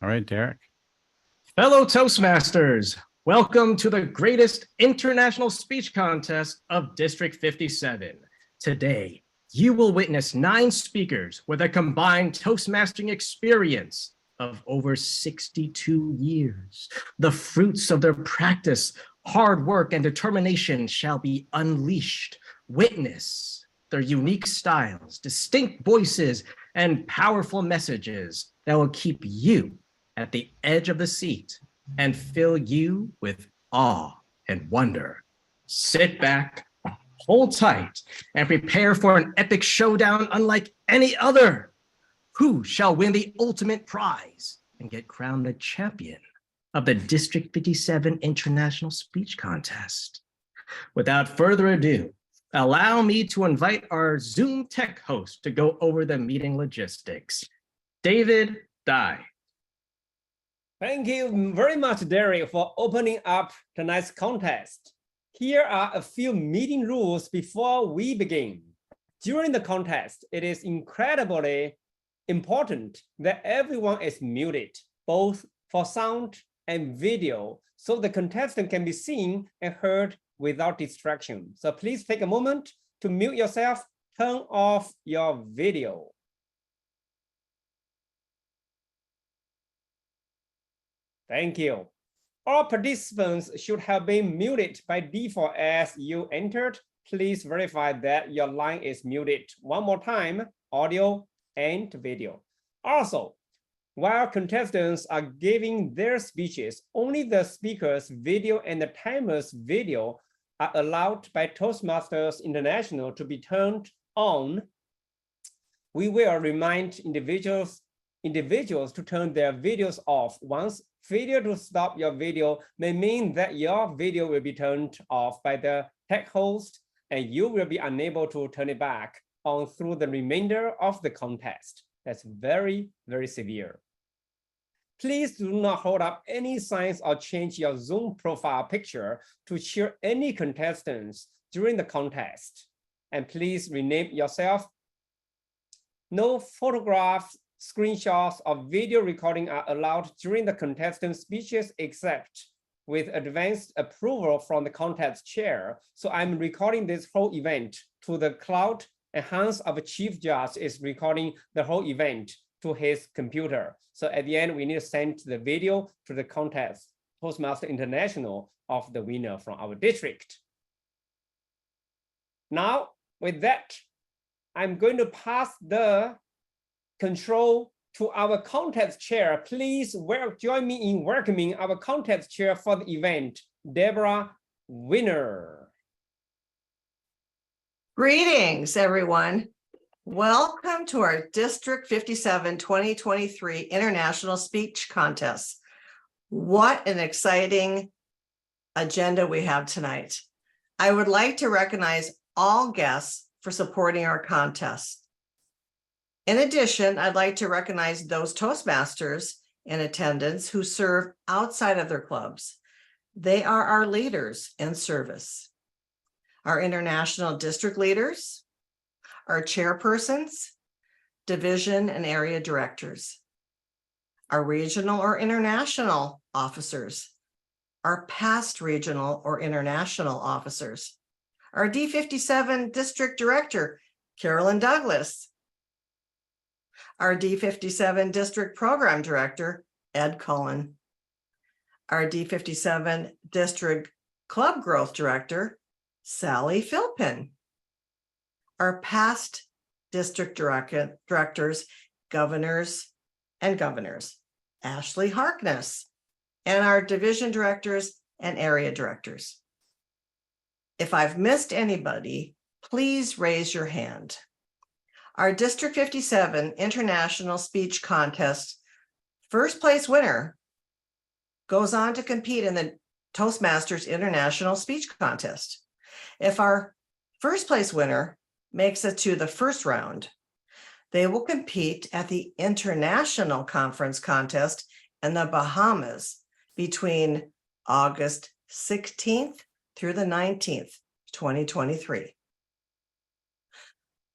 All right, Derek. Fellow Toastmasters, welcome to the greatest international speech contest of District 57. Today, you will witness 9 speakers with a combined Toastmastering experience of over 62 years. The fruits of their practice, hard work, and determination shall be unleashed. Witness their unique styles, distinct voices, and powerful messages that will keep you at the edge of the seat and fill you with awe and wonder. Sit back, hold tight, and prepare for an epic showdown unlike any other. Who shall win the ultimate prize and get crowned the champion of the District 57 International Speech Contest? Without further ado, allow me to invite our Zoom tech host to go over the meeting logistics. David Dye. Thank you very much, Derek, for opening up tonight's contest. Here are a few meeting rules before we begin. During the contest, it is incredibly important that everyone is muted, both for sound and video, so the contestant can be seen and heard without distraction. So please take a moment to mute yourself, turn off your video. Thank you. All participants should have been muted by default as you entered. Please verify that your line is muted. One more time, audio and video. Also, while contestants are giving their speeches, only the speaker's video and the timer's video are allowed by Toastmasters International to be turned on. We will remind individuals to turn their videos off once. Failure to stop your video may mean that your video will be turned off by the tech host and you will be unable to turn it back on through the remainder of the contest. That's very, very severe. Please do not hold up any signs or change your Zoom profile picture to cheer any contestants during the contest. And please rename yourself. No photographs, screenshots, or video recording are allowed during the contestant speeches except with advanced approval from the contest chair. So I'm recording this whole event to the cloud, and Hans, our chief judge, is recording the whole event to his computer. So at the end, we need to send the video to the contest, Toastmaster International, of the winner from our district. Now, with that, I'm going to pass the control to our contest chair. Please join me in welcoming our contest chair for the event, Deborah Winner. Greetings, everyone. Welcome to our District 57 2023 International Speech Contest. What an exciting agenda we have tonight. I would like to recognize all guests for supporting our contest. In addition, I'd like to recognize those Toastmasters in attendance who serve outside of their clubs. They are our leaders in service. Our international district leaders, our chairpersons, division and area directors, our regional or international officers, our past regional or international officers, our D57 district director, Carolyn Douglas, our D57 District Program Director, Ed Cullen, our D57 District Club Growth Director, Sally Philpin, our past district directors, governors, Ashley Harkness, and our division directors and area directors. If I've missed anybody, please raise your hand. Our District 57 International Speech Contest first place winner goes on to compete in the Toastmasters International Speech Contest. If our first place winner makes it to the first round, they will compete at the International Conference Contest in the Bahamas between August 16th through the 19th, 2023.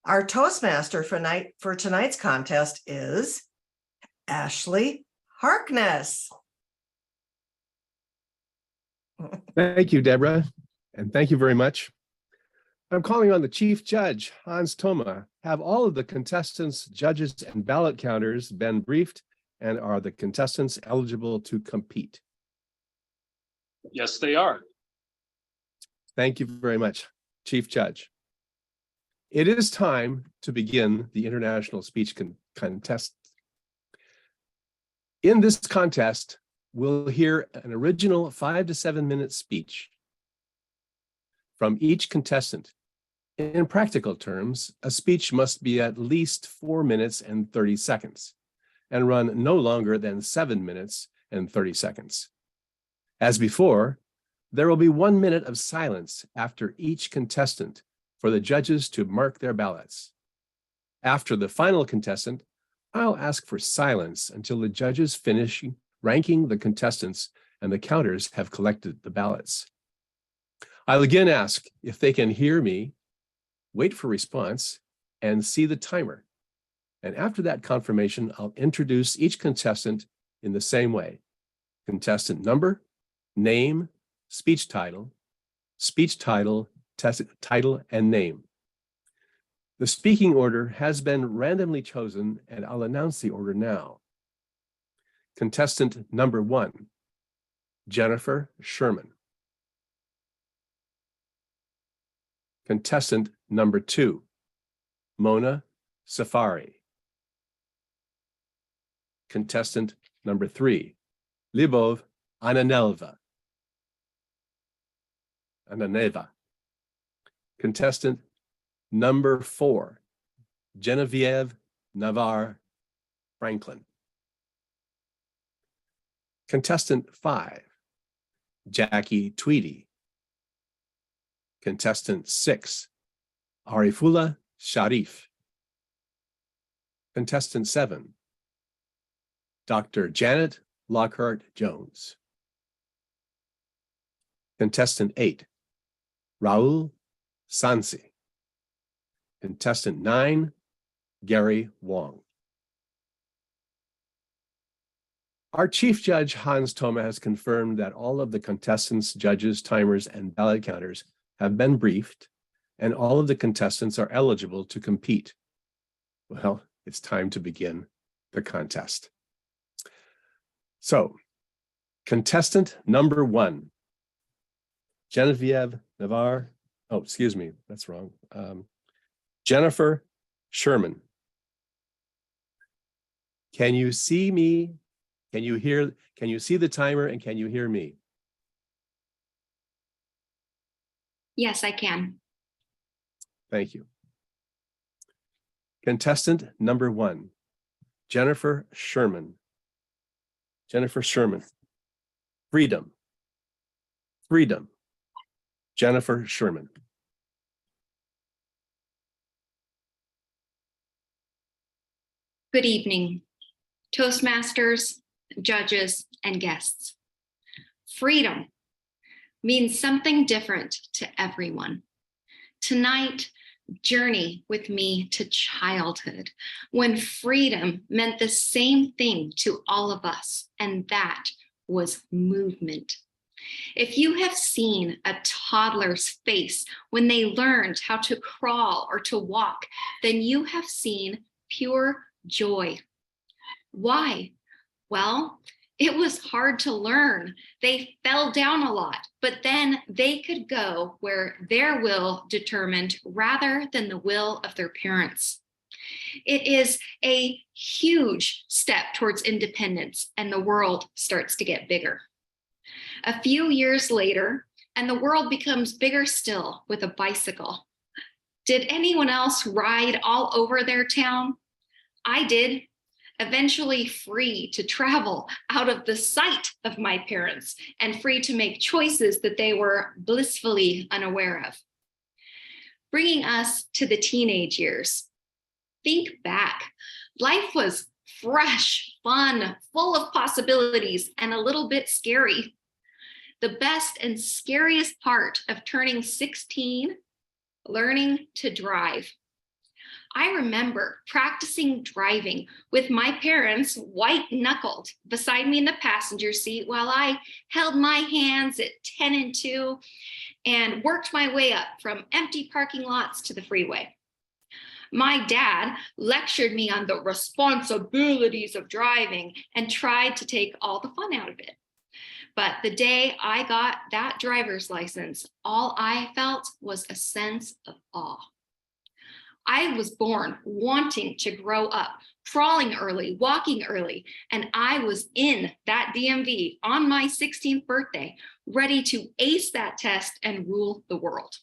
Our Toastmaster for tonight's contest is Ashley Harkness. Thank you, Deborah, and thank you very much. I'm calling on the Chief Judge, Hans Thoma. Have all of the contestants, judges, and ballot counters been briefed, and are the contestants eligible to compete? Yes, they are. Thank you very much, Chief Judge. It is time to begin the International Speech Contest. In this contest, we'll hear an original 5 to 7 minute speech from each contestant. In practical terms, a speech must be at least 4 minutes and 30 seconds and run no longer than 7 minutes and 30 seconds. As before, there will be 1 minute of silence after each contestant for the judges to mark their ballots. After the final contestant, I'll ask for silence until the judges finish ranking the contestants and the counters have collected the ballots. I'll again ask if they can hear me, wait for response, and see the timer. And after that confirmation, I'll introduce each contestant in the same way. Contestant number, name, speech title, title, and name. The speaking order has been randomly chosen, and I'll announce the order now. Contestant number 1, Jennifer Sherman. Contestant number 2, Mona Safari. Contestant number 3, Libov Ananeva. Contestant number 4, Genevieve Navarre Franklin. Contestant 5, Jackie Tweedy. Contestant 6, Arifullah Sharif. Contestant 7, Dr. Janet Lockhart Jones. Contestant 8, Raul Sansi. Contestant 9, Gary Wong. Our Chief Judge, Hans Thoma, has confirmed that all of the contestants, judges, timers, and ballot counters have been briefed, and all of the contestants are eligible to compete. Well, it's time to begin the contest. So, contestant number 1, Genevieve Navarre. Oh, excuse me, that's wrong. Jennifer Sherman. Can you see me? Can you see the timer, and can you hear me? Yes, I can. Thank you. Contestant number 1, Jennifer Sherman. Jennifer Sherman. Freedom. Freedom. Jennifer Sherman. Good evening, Toastmasters, judges, and guests. Freedom means something different to everyone. Tonight, journey with me to childhood, when freedom meant the same thing to all of us, and that was movement. If you have seen a toddler's face when they learned how to crawl or to walk, then you have seen pure joy. Why? Well, it was hard to learn. They fell down a lot, but then they could go where their will determined rather than the will of their parents. It is a huge step towards independence, and the world starts to get bigger. A few years later, and the world becomes bigger still with a bicycle. Did anyone else ride all over their town? I did. Eventually free to travel out of the sight of my parents and free to make choices that they were blissfully unaware of. Bringing us to the teenage years. Think back. Life was fresh, fun, full of possibilities, and a little bit scary. The best and scariest part of turning 16, learning to drive. I remember practicing driving with my parents white-knuckled beside me in the passenger seat while I held my hands at 10 and 2 and worked my way up from empty parking lots to the freeway. My dad lectured me on the responsibilities of driving and tried to take all the fun out of it. But the day I got that driver's license, all I felt was a sense of awe. I was born wanting to grow up, crawling early, walking early, and I was in that DMV on my 16th birthday, ready to ace that test and rule the world.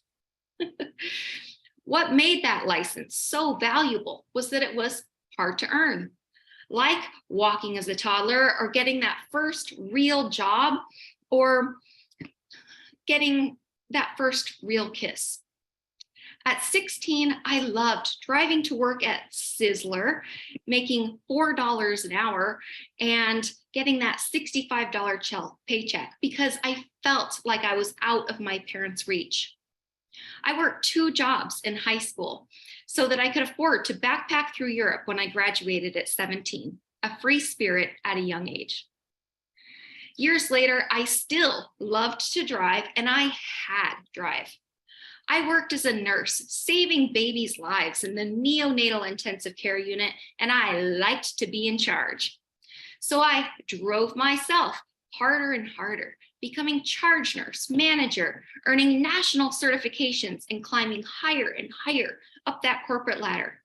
What made that license so valuable was that it was hard to earn, like walking as a toddler or getting that first real job or getting that first real kiss. At 16, I loved driving to work at Sizzler, making $4 an hour and getting that $65 paycheck because I felt like I was out of my parents' reach. I worked 2 jobs in high school so that I could afford to backpack through Europe when I graduated at 17, a free spirit at a young age. Years later, I still loved to drive and I had drive. I worked as a nurse, saving babies' lives in the neonatal intensive care unit, and I liked to be in charge. So I drove myself harder and harder, becoming charge nurse, manager, earning national certifications, and climbing higher and higher up that corporate ladder.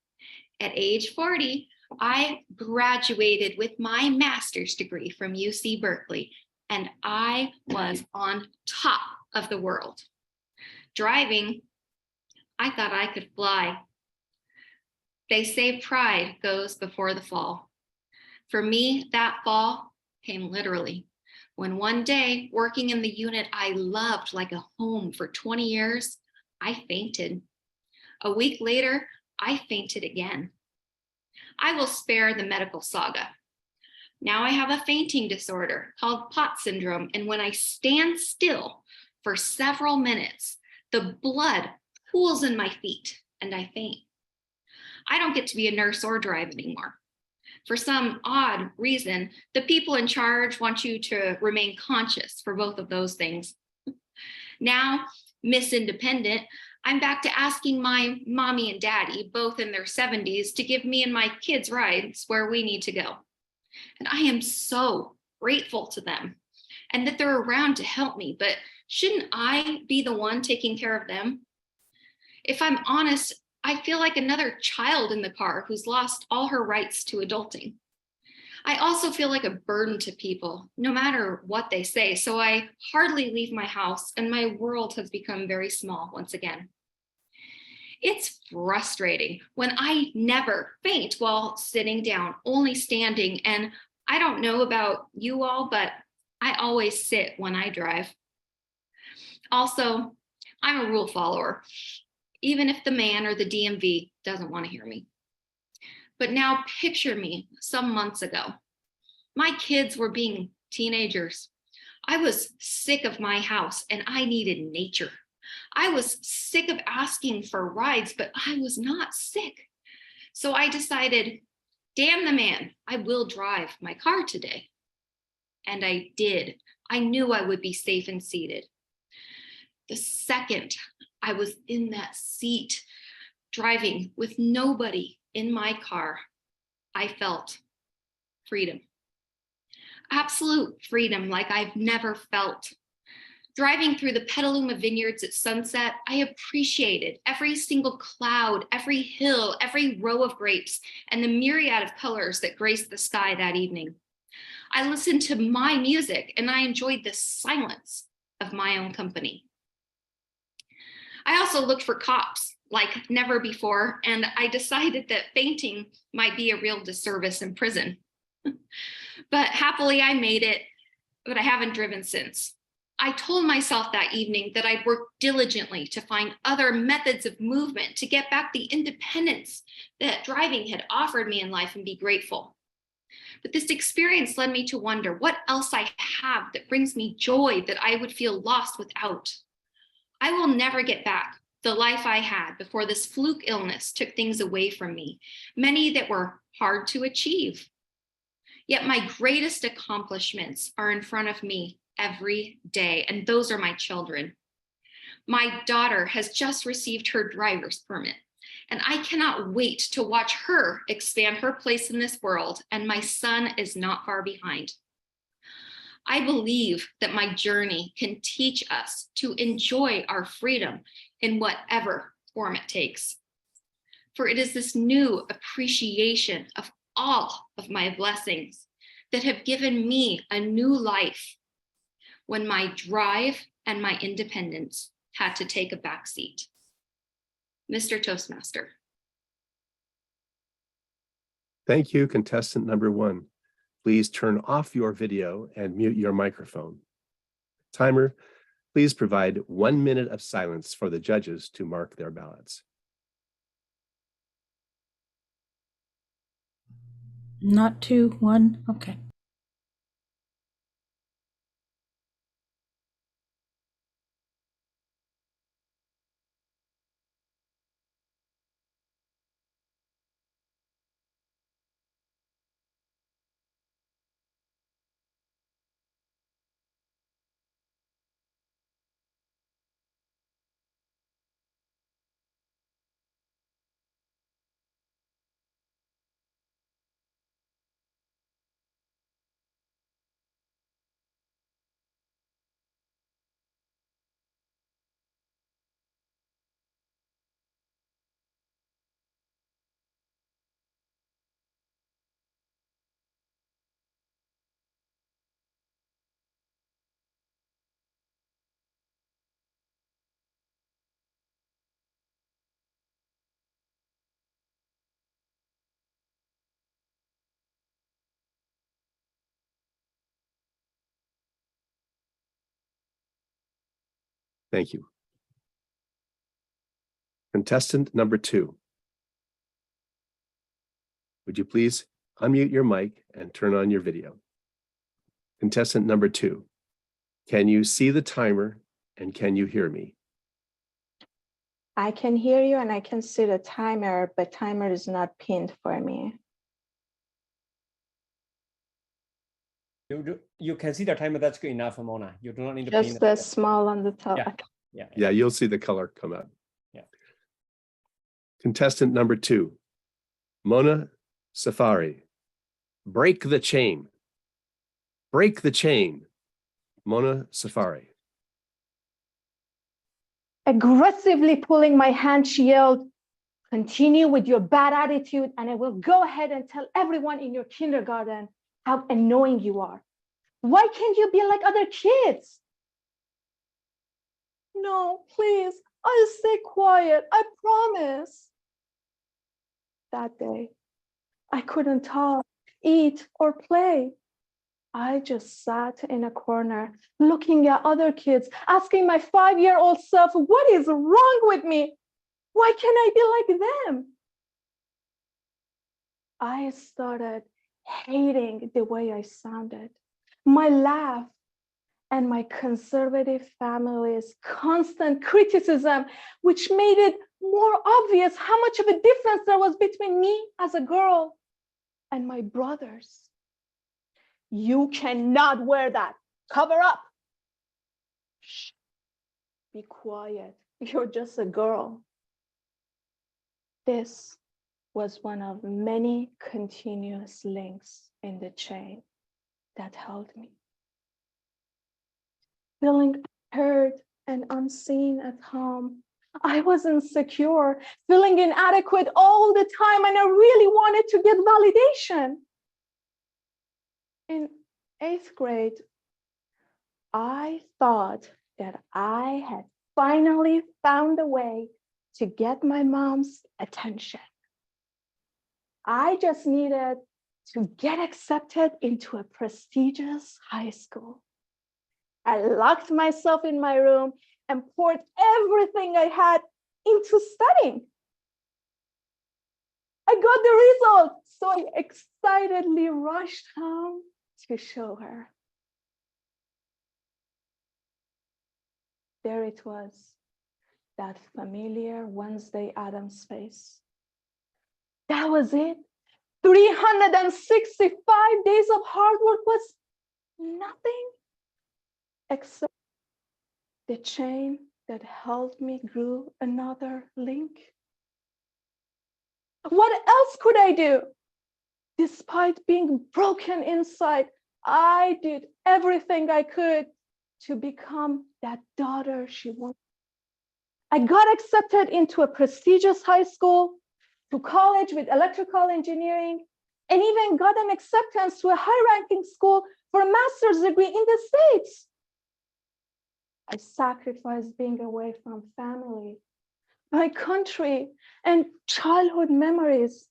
At age 40, I graduated with my master's degree from UC Berkeley, and I was on top of the world. Driving, I thought I could fly. They say pride goes before the fall. For me, that fall came literally. When one day, working in the unit I loved like a home for 20 years, I fainted. A week later, I fainted again. I will spare the medical saga. Now I have a fainting disorder called POTS syndrome, and when I stand still for several minutes, the blood pools in my feet and I faint. I don't get to be a nurse or drive anymore. For some odd reason, the people in charge want you to remain conscious for both of those things. Now, Miss Independent, I'm back to asking my mommy and daddy, both in their 70s, to give me and my kids rides where we need to go. And I am so grateful to them and that they're around to help me, but shouldn't I be the one taking care of them? If I'm honest, I feel like another child in the car who's lost all her rights to adulting. I also feel like a burden to people, no matter what they say, so I hardly leave my house and my world has become very small once again. It's frustrating when I never faint while sitting down, only standing, and I don't know about you all, but I always sit when I drive. Also, I'm a rule follower, even if the man or the DMV doesn't want to hear me. But now picture me some months ago. My kids were being teenagers. I was sick of my house and I needed nature. I was sick of asking for rides, but I was not sick. So I decided, damn the man, I will drive my car today. And I did. I knew I would be safe and seated. The second I was in that seat, driving with nobody in my car, I felt freedom. Absolute freedom like I've never felt. Driving through the Petaluma vineyards at sunset, I appreciated every single cloud, every hill, every row of grapes, and the myriad of colors that graced the sky that evening. I listened to my music and I enjoyed the silence of my own company. I also looked for cops like never before, and I decided that fainting might be a real disservice in prison. But happily I made it, but I haven't driven since. I told myself that evening that I'd work diligently to find other methods of movement to get back the independence that driving had offered me in life and be grateful. But this experience led me to wonder what else I have that brings me joy that I would feel lost without. I will never get back the life I had before this fluke illness took things away from me, many that were hard to achieve. Yet my greatest accomplishments are in front of me every day, and those are my children. My daughter has just received her driver's permit, and I cannot wait to watch her expand her place in this world, and my son is not far behind. I believe that my journey can teach us to enjoy our freedom in whatever form it takes. For it is this new appreciation of all of my blessings that have given me a new life when my drive and my independence had to take a backseat. Mr. Toastmaster. Thank you, contestant number 1. Please turn off your video and mute your microphone. Timer, please provide 1 minute of silence for the judges to mark their ballots. Not 2, 1. Okay. Thank you. Contestant number 2. Would you please unmute your mic and turn on your video? Contestant number 2, can you see the timer and can you hear me? I can hear you and I can see the timer, but timer is not pinned for me. You can see the timer. That's good enough, Mona. You do not need to Just pin the it. small on the top. Yeah. Okay. Yeah, you'll see the color come up. Yeah. Contestant number 2, Mona Safari. Break the chain. Break the chain. Mona Safari. Aggressively pulling my hand, she yelled, "Continue with your bad attitude and I will go ahead and tell everyone in your kindergarten how annoying you are. Why can't you be like other kids?" "No, please, I'll stay quiet, I promise." That day, I couldn't talk, eat, or play. I just sat in a corner, looking at other kids, asking my 5-year-old self, what is wrong with me? Why can't I be like them? I started hating the way I sounded, my laugh, and my conservative family's constant criticism, which made it more obvious how much of a difference there was between me as a girl and my brothers. "You cannot wear that. Cover up." "Shh, be quiet. You're just a girl." This was one of many continuous links in the chain that held me. Feeling hurt and unseen at home, I was insecure, feeling inadequate all the time, and I really wanted to get validation. In 8th grade, I thought that I had finally found a way to get my mom's attention. I just needed to get accepted into a prestigious high school. I locked myself in my room and poured everything I had into studying. I got the result, so I excitedly rushed home to show her. There it was, that familiar Wednesday Addams face. That was it. 365 days of hard work was nothing except the chain that held me grew another link. What else could I do? Despite being broken inside, I did everything I could to become that daughter she wanted. I got accepted into a prestigious high school, to college with electrical engineering, and even got an acceptance to a high-ranking school for a master's degree in the States. I sacrificed being away from family, my country, and childhood memories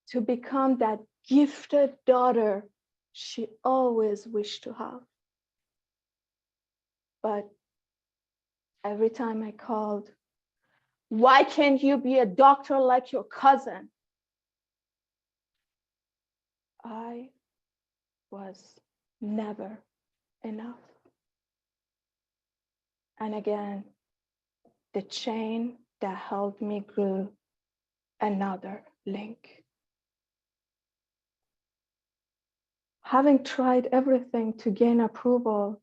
to become that gifted daughter she always wished to have. But every time I called, "Why can't you be a doctor like your cousin?" I was never enough. And again, the chain that held me grew another link. Having tried everything to gain approval,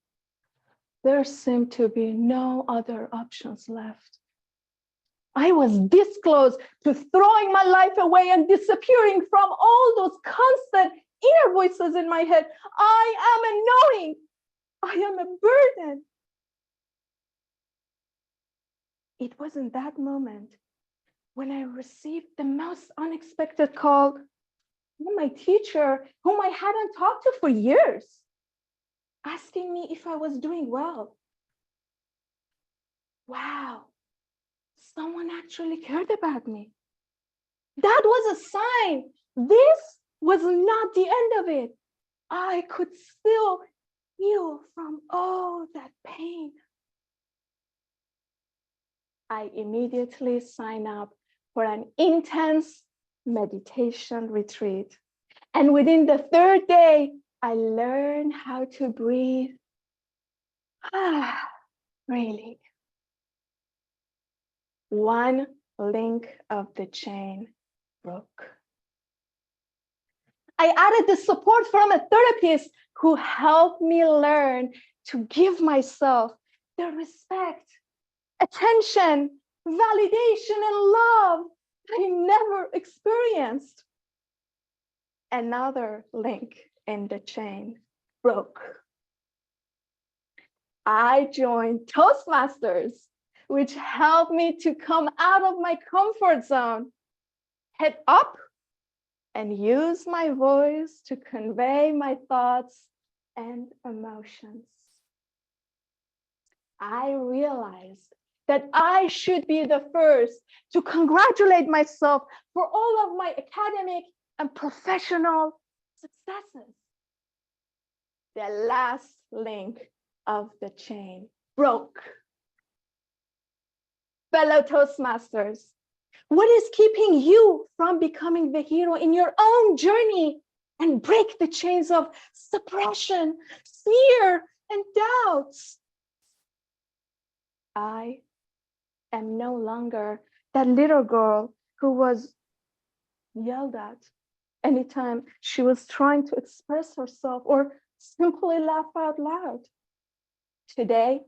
there seemed to be no other options left. I was this close to throwing my life away and disappearing from all those constant inner voices in my head. I am annoying. I am a burden. It was in that moment when I received the most unexpected call from my teacher, whom I hadn't talked to for years, asking me if I was doing well. Wow, someone actually cared about me. That was a sign. This was not the end of it. I could still heal from all that pain. I immediately signed up for an intense meditation retreat. And within the third day, I learned how to breathe. Really. One link of the chain broke. I added the support from a therapist who helped me learn to give myself the respect, attention, validation, and love I never experienced. Another link in the chain broke. I joined Toastmasters, which helped me to come out of my comfort zone, head up, and use my voice to convey my thoughts and emotions. I realized that I should be the first to congratulate myself for all of my academic and professional successes. The last link of the chain broke. Fellow Toastmasters, what is keeping you from becoming the hero in your own journey and break the chains of suppression, fear, and doubts? I am no longer that little girl who was yelled at anytime she was trying to express herself or simply laugh out loud. Today,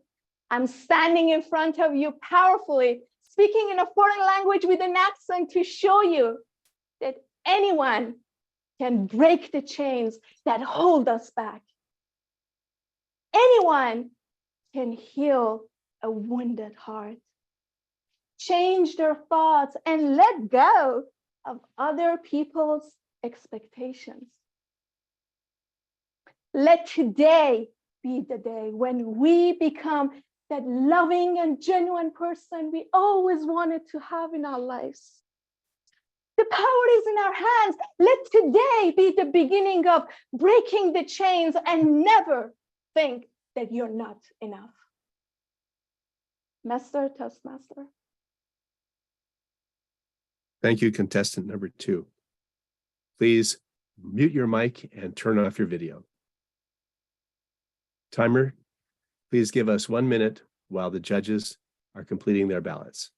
I'm standing in front of you powerfully, speaking in a foreign language with an accent to show you that anyone can break the chains that hold us back. Anyone can heal a wounded heart, change their thoughts, and let go of other people's expectations. Let today be the day when we become that loving and genuine person we always wanted to have in our lives. The power is in our hands. Let today be the beginning of breaking the chains and never think that you're not enough. Master Toastmaster. Thank you, contestant number 2. Please mute your mic and turn off your video. Timer, please give us 1 minute while the judges are completing their ballots.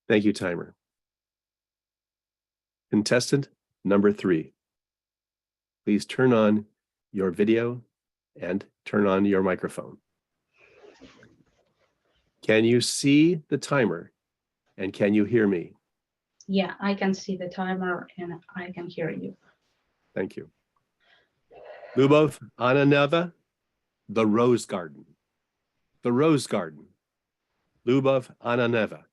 Thank you, timer. Contestant number 3. Please turn on your video and turn on your microphone. Can you see the timer and can you hear me? Yeah, I can see the timer and I can hear you. Thank you. Lubov Ananeva, The Rose Garden. The Rose Garden. Lubov Ananeva.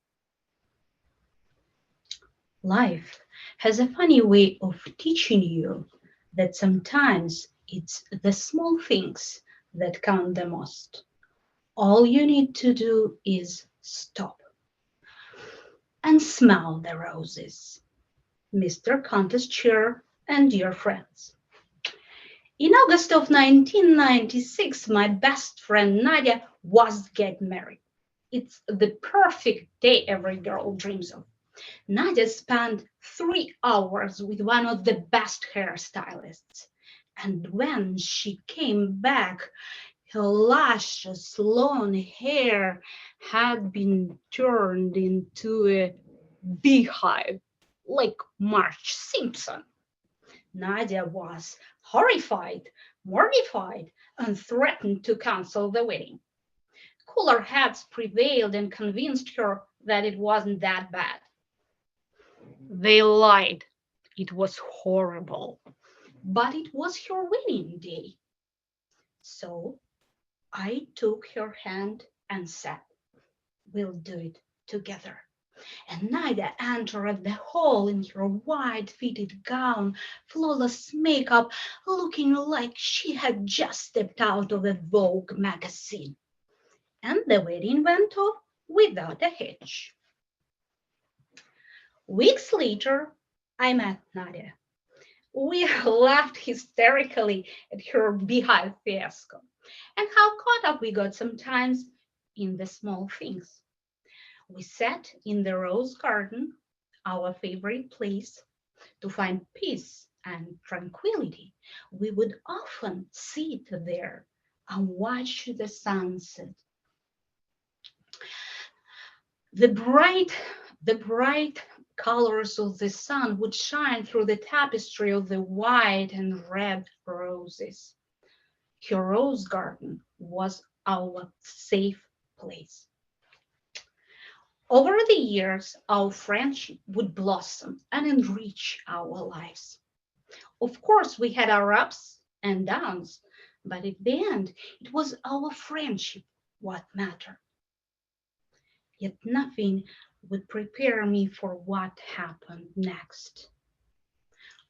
Life has a funny way of teaching you that sometimes it's the small things that count the most. All you need to do is stop and smell the roses. Mr. Contest Chair and dear friends. In August of 1996, my best friend Nadia was getting married. It's the perfect day every girl dreams of. Nadia spent 3 hours with one of the best hairstylists. And when she came back, her luscious long hair had been turned into a beehive, like Marge Simpson. Nadia was horrified, mortified, and threatened to cancel the wedding. Cooler heads prevailed and convinced her that it wasn't that bad. They lied. It was horrible. But it was her wedding day. So I took her hand and said, "We'll do it together." And Nadia entered the hall in her white fitted gown, flawless makeup, looking like she had just stepped out of a Vogue magazine. And the wedding went off without a hitch. Weeks later, I met Nadia. We laughed hysterically at her beehive fiasco and how caught up we got sometimes in the small things. We sat in the Rose Garden, our favorite place, to find peace and tranquility. We would often sit there and watch the sunset. The bright colors of the sun would shine through the tapestry of the white and red roses. Her rose garden was our safe place. Over the years, our friendship would blossom and enrich our lives. Of course, we had our ups and downs, but at the end, it was our friendship what mattered. Yet nothing would prepare me for what happened next.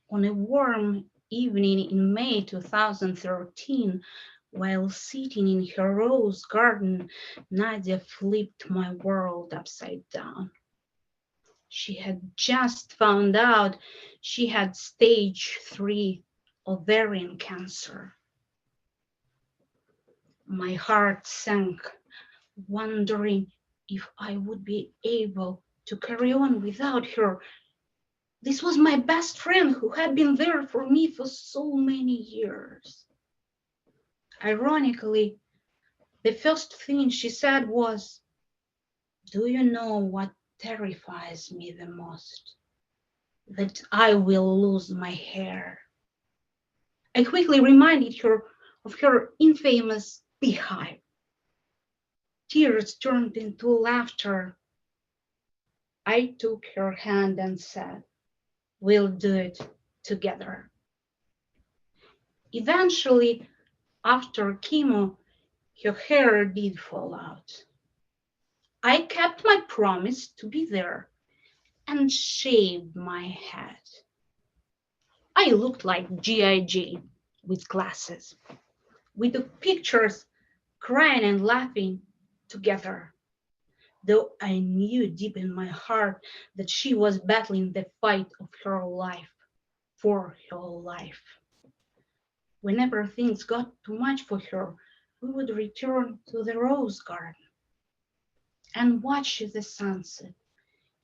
On a warm evening in May 2013, while sitting in her rose garden, Nadia flipped my world upside down. She had just found out she had stage 3 ovarian cancer. My heart sank, wondering if I would be able to carry on without her. This was my best friend who had been there for me for so many years. Ironically, the first thing she said was, "Do you know what terrifies me the most? That I will lose my hair." I quickly reminded her of her infamous beehive. tears turned into laughter. I took her hand and said, "We'll do it together." Eventually, after chemo, her hair did fall out. I kept my promise to be there and shaved my head. I looked like G.I. Jane with glasses. We took pictures, crying and laughing together, though I knew deep in my heart that she was battling the fight of her life for her life. Whenever things got too much for her, we would return to the rose garden and watch the sunset,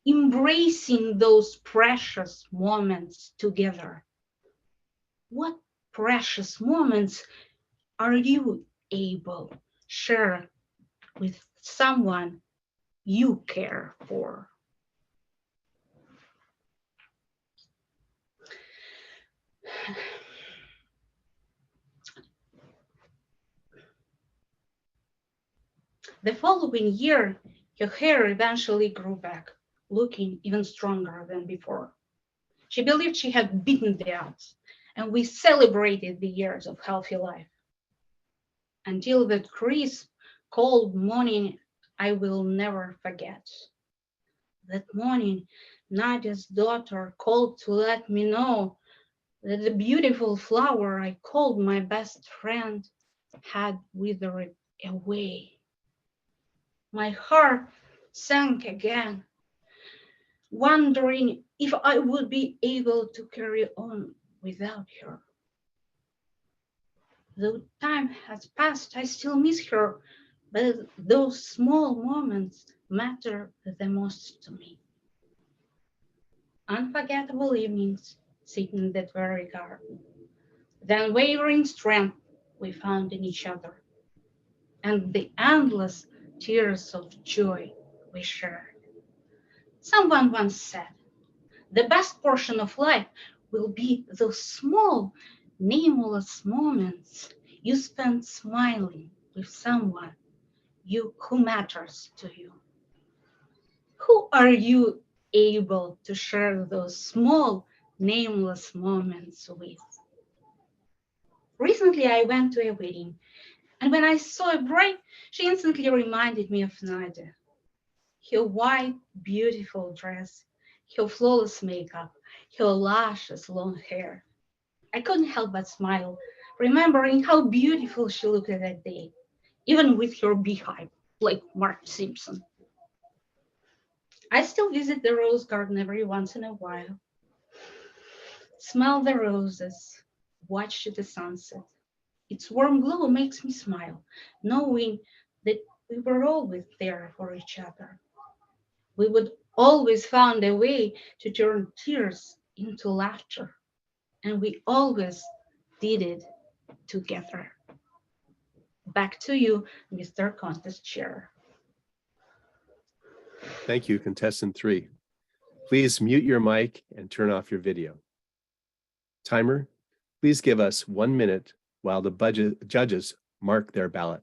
embracing those precious moments together. What precious moments are you able to share with someone you care for? The following year, her hair eventually grew back, looking even stronger than before. She believed she had beaten the odds, and we celebrated the years of healthy life. Until that crisp, cold morning I will never forget. That morning, Nadia's daughter called to let me know that the beautiful flower I called my best friend had withered away. My heart sank again, wondering if I would be able to carry on without her. Though time has passed, I still miss her, but those small moments matter the most to me. Unforgettable evenings sitting in that very garden, the unwavering strength we found in each other, and the endless tears of joy we shared. Someone once said, the best portion of life will be those small, nameless moments you spend smiling with someone who matters to you. Who are you able to share those small, nameless moments with? Recently, I went to a wedding, and when I saw a bride, she instantly reminded me of Nadia. Her white, beautiful dress, her flawless makeup, her luscious long hair. I couldn't help but smile, remembering how beautiful she looked that day, even with her beehive, like Mark Simpson. I still visit the rose garden every once in a while, smell the roses, watch the sunset. Its warm glow makes me smile, knowing that we were always there for each other. We would always find a way to turn tears into laughter, and we always did it together. Back to you, Mr. Contest Chair. Thank you, contestant 3. Please mute your mic and turn off your video. Timer, please give us 1 minute while the judges mark their ballot.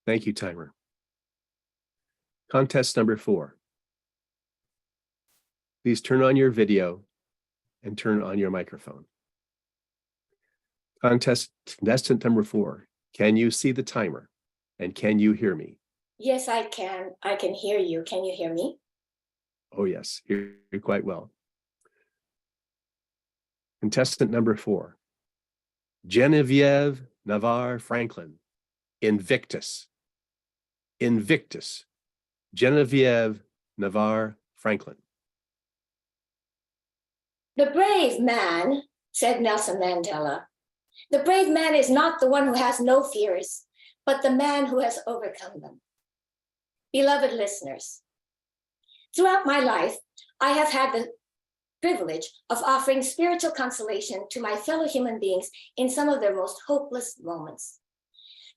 Thank you, timer. Contest number 4. Please turn on your video and turn on your microphone. Contestant number 4, can you see the timer? And can you hear me? Yes, I can. I can hear you. Can you hear me? Oh, yes, you're quite well. Contestant number 4, Genevieve Navarre Franklin, Invictus. Invictus, Genevieve Navarre Franklin. The brave man, said Nelson Mandela, the brave man is not the one who has no fears, but the man who has overcome them. Beloved listeners, throughout my life, I have had the privilege of offering spiritual consolation to my fellow human beings in some of their most hopeless moments.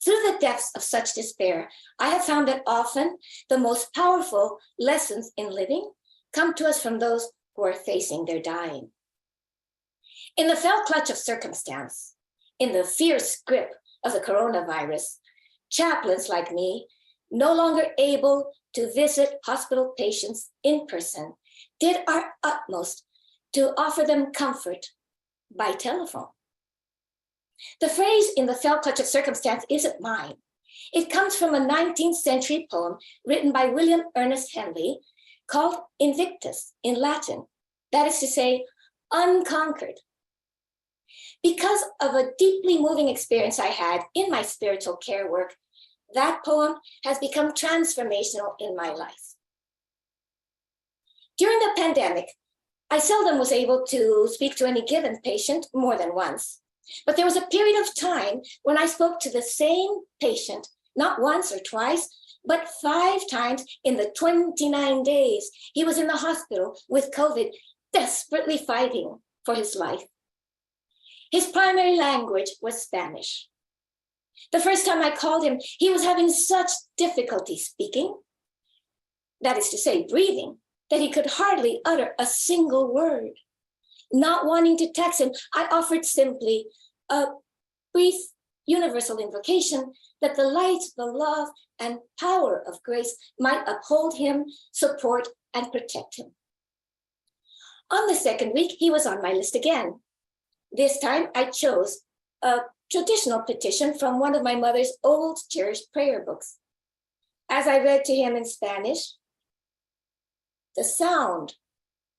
Through the depths of such despair, I have found that often the most powerful lessons in living come to us from those who are facing their dying. In the fell clutch of circumstance, in the fierce grip of the coronavirus, chaplains like me, no longer able to visit hospital patients in person, did our utmost to offer them comfort by telephone. The phrase "in the fell clutch of circumstance" isn't mine. It comes from a 19th century poem written by William Ernest Henley called Invictus in Latin, that is to say, unconquered. Because of a deeply moving experience I had in my spiritual care work, that poem has become transformational in my life. During the pandemic, I seldom was able to speak to any given patient more than once. But there was a period of time when I spoke to the same patient, not once or twice, but 5 times in the 29 days he was in the hospital with COVID, desperately fighting for his life. His primary language was Spanish. The first time I called him, he was having such difficulty speaking, that is to say, breathing, that he could hardly utter a single word. Not wanting to tax him, I offered simply a brief universal invocation that the light, the love, and power of grace might uphold him, support, and protect him. On the second week, he was on my list again. This time, I chose a traditional petition from one of my mother's old cherished prayer books. As I read to him in Spanish, the sound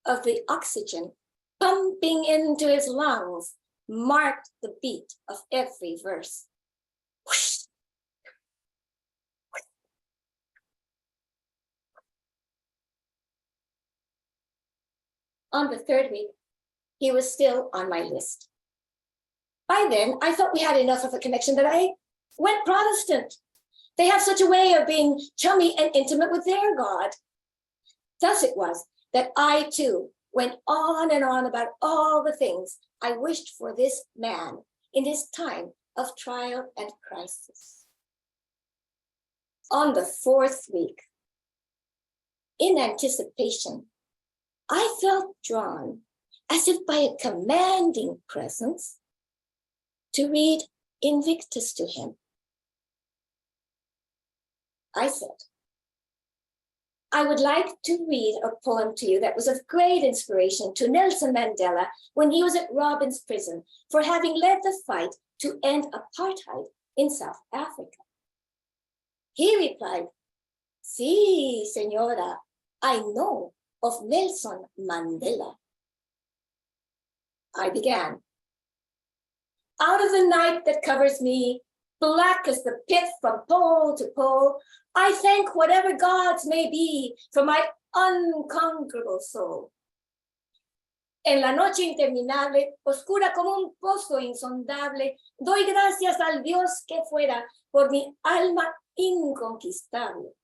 of the oxygen pumping into his lungs marked the beat of every verse. Whoosh. On the third week, he was still on my list. By then, I thought we had enough of a connection that I went Protestant. They have such a way of being chummy and intimate with their God. Thus it was that I too went on and on about all the things I wished for this man in his time of trial and crisis. On the 4th week, in anticipation, I felt drawn, as if by a commanding presence, to read Invictus to him. I said, I would like to read a poem to you that was of great inspiration to Nelson Mandela when he was at Robins Prison for having led the fight to end apartheid in South Africa. He replied, "Sí, señora, I know of Nelson Mandela." I began. Out of the night that covers me, black as the pit from pole to pole, I thank whatever gods may be for my unconquerable soul. En la noche interminable, oscura como un pozo insondable, doy gracias al Dios que fuera por mi alma inconquistable.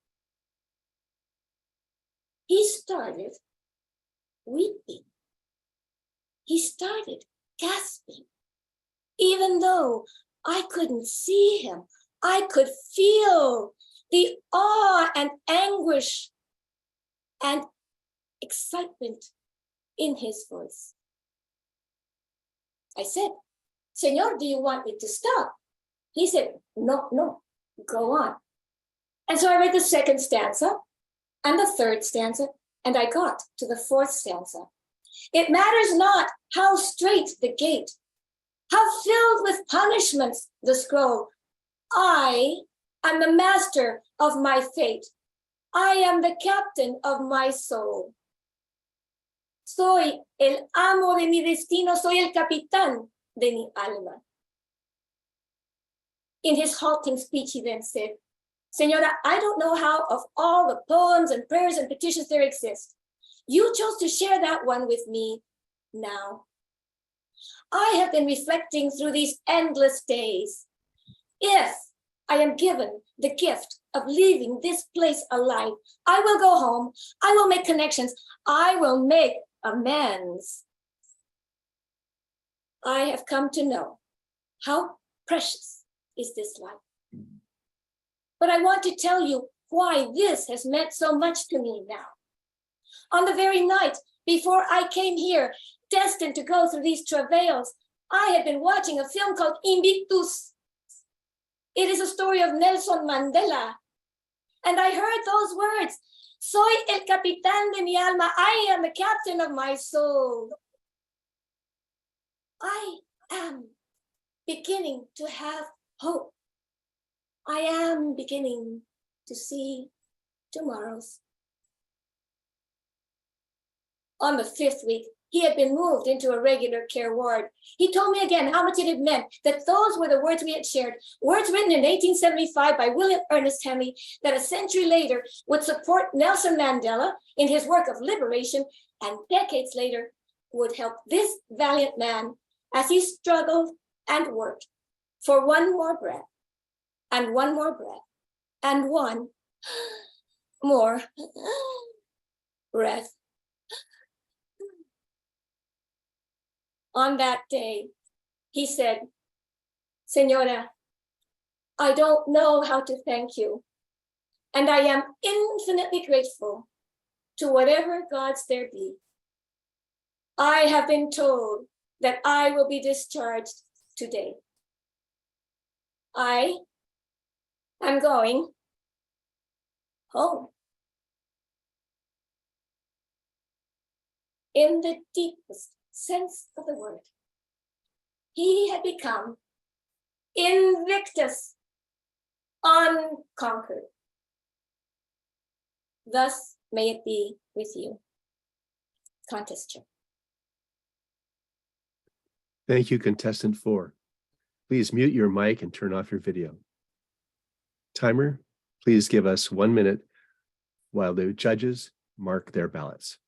He started weeping. He started gasping. Even though I couldn't see him, I could feel the awe and anguish and excitement in his voice. I said, "Señor, do you want me to stop?" He said, no, go on. And so I read the 2nd stanza and the 3rd stanza, and I got to the 4th stanza. It matters not how straight the gate, How filled with punishments the scroll. I am the master of my fate. I am the captain of my soul. Soy el amo de mi destino, soy el capitán de mi alma. In his halting speech, he then said, Señora, I don't know how of all the poems and prayers and petitions there exist, you chose to share that one with me now. I have been reflecting through these endless days. If I am given the gift of leaving this place alive, I will go home, I will make connections, I will make amends. I have come to know how precious is this life. But I want to tell you why this has meant so much to me now. On the very night before I came here, destined to go through these travails, I had been watching a film called Invictus. It is a story of Nelson Mandela. And I heard those words, soy el capitán de mi alma, I am the captain of my soul. I am beginning to have hope. I am beginning to see tomorrows. On the 5th week, he had been moved into a regular care ward. He told me again how much it had meant that those were the words we had shared, words written in 1875 by William Ernest Henley that a century later would support Nelson Mandela in his work of liberation, and decades later would help this valiant man as he struggled and worked for one more breath, and one more breath, and one more breath. On that day, he said, Señora, I don't know how to thank you, and I am infinitely grateful to whatever gods there be. I have been told that I will be discharged today. I am going home. In the deepest sense of the word, he had become invictus, unconquered. Thus may it be with you. Contest chair. Thank you, contestant 4. Please mute your mic and turn off your video. Timer, please give us 1 minute while the judges mark their ballots.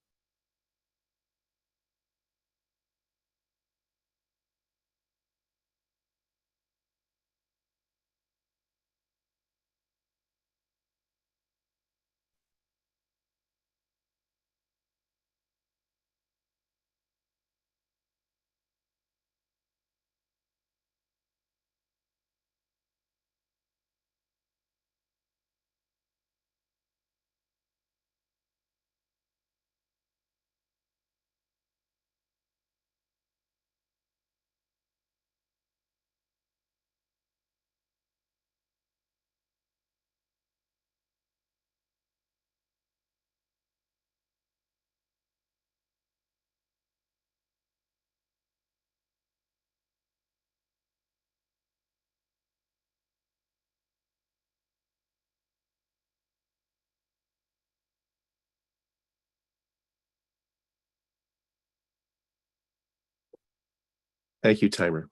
Thank you, timer.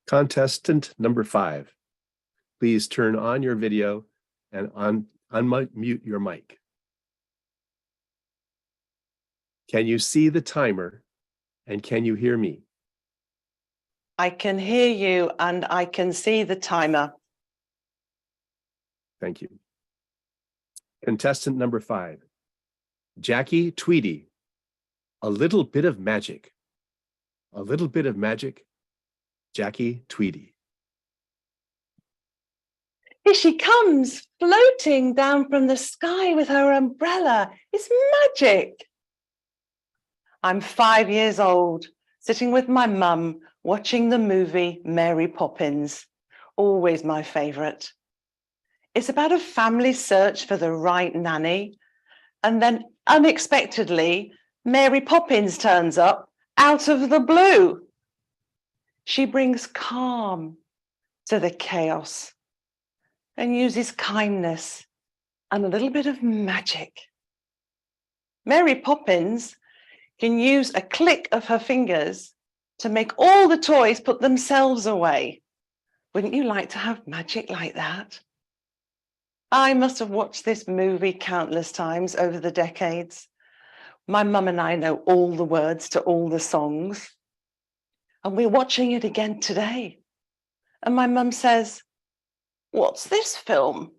Contestant number 5, please turn on your video and unmute your mic. Can you see the timer and can you hear me? I can hear you and I can see the timer. Thank you. Contestant number 5, Jackie Tweedy, a little bit of magic. A little bit of magic, Jackie Tweedy. Here she comes, floating down from the sky with her umbrella. It's magic. I'm 5 years old, sitting with my mum, watching the movie Mary Poppins, always my favourite. It's about a family search for the right nanny, and then unexpectedly, Mary Poppins turns up out of the blue. She brings calm to the chaos and uses kindness and a little bit of magic. Mary Poppins can use a click of her fingers to make all the toys put themselves away. Wouldn't you like to have magic like that? I must have watched this movie countless times over the decades. My mum and I know all the words to all the songs. And we're watching it again today. And my mum says, "What's this film?"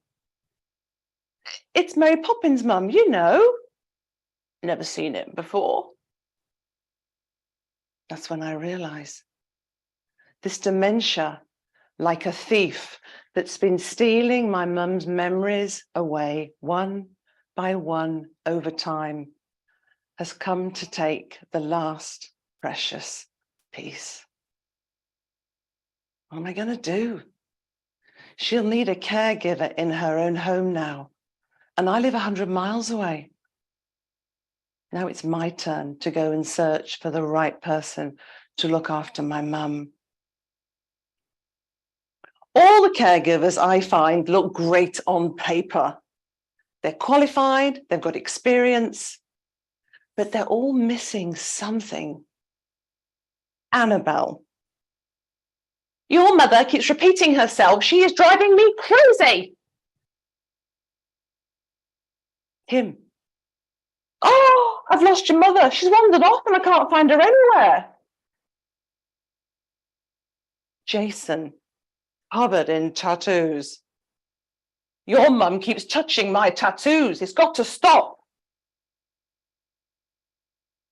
"It's Mary Poppins, Mum, you know." "Never seen it before." That's when I realize this dementia, like a thief that's been stealing my mum's memories away one by one over time, has come to take the last precious piece. What am I going to do? She'll need a caregiver in her own home now, and I live 100 miles away. Now it's my turn to go and search for the right person to look after my mum. All the caregivers I find look great on paper. They're qualified, they've got experience, but they're all missing something. Annabelle. "Your mother keeps repeating herself. She is driving me crazy." Tim. "Oh, I've lost your mother. She's wandered off and I can't find her anywhere." Jason, covered in tattoos. "Your mum keeps touching my tattoos. It's got to stop."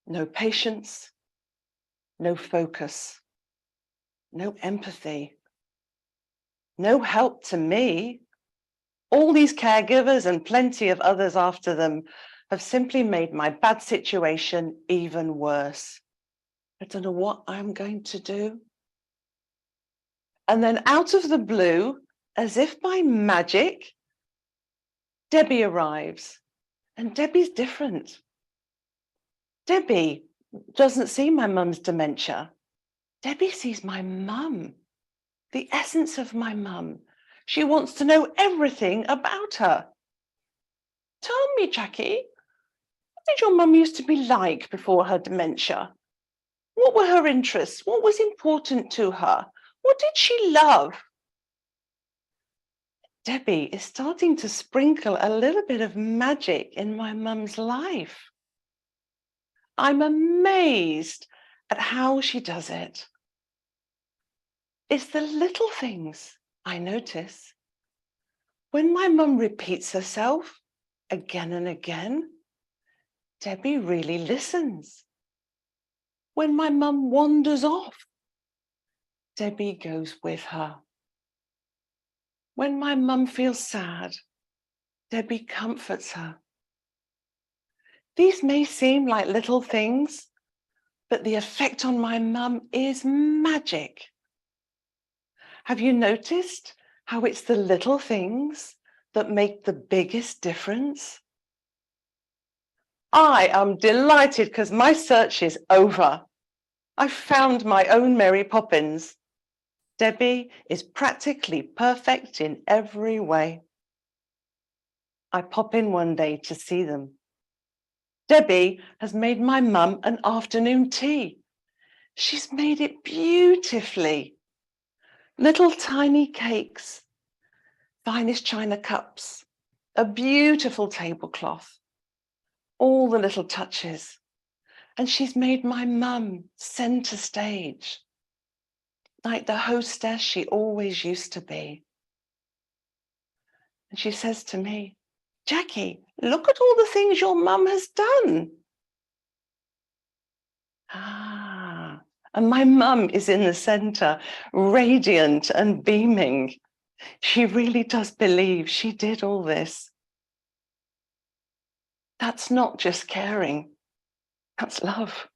No patience, no focus, no empathy, no help to me. All these caregivers and plenty of others after them have simply made my bad situation even worse. I don't know what I'm going to do. And then out of the blue, as if by magic, Debbie arrives. And Debbie's different. Debbie doesn't see my mum's dementia. Debbie sees my mum, the essence of my mum. She wants to know everything about her. "Tell me, Jackie, what did your mum used to be like before her dementia? What were her interests? What was important to her? What did she love?" Debbie is starting to sprinkle a little bit of magic in my mum's life. I'm amazed at how she does it. It's the little things I notice. When my mum repeats herself again and again, Debbie really listens. When my mum wanders off, Debbie goes with her. When my mum feels sad, Debbie comforts her. These may seem like little things, but the effect on my mum is magic. Have you noticed how it's the little things that make the biggest difference? I am delighted because my search is over. I found my own Mary Poppins. Debbie is practically perfect in every way. I pop in one day to see them. Debbie has made my mum an afternoon tea. She's made it beautifully. Little tiny cakes, finest china cups, a beautiful tablecloth, all the little touches. And she's made my mum center stage, like the hostess she always used to be. And she says to me, "Jackie, look at all the things your mum has done." And my mum is in the center, radiant and beaming. She really does believe she did all this. That's not just caring. That's love.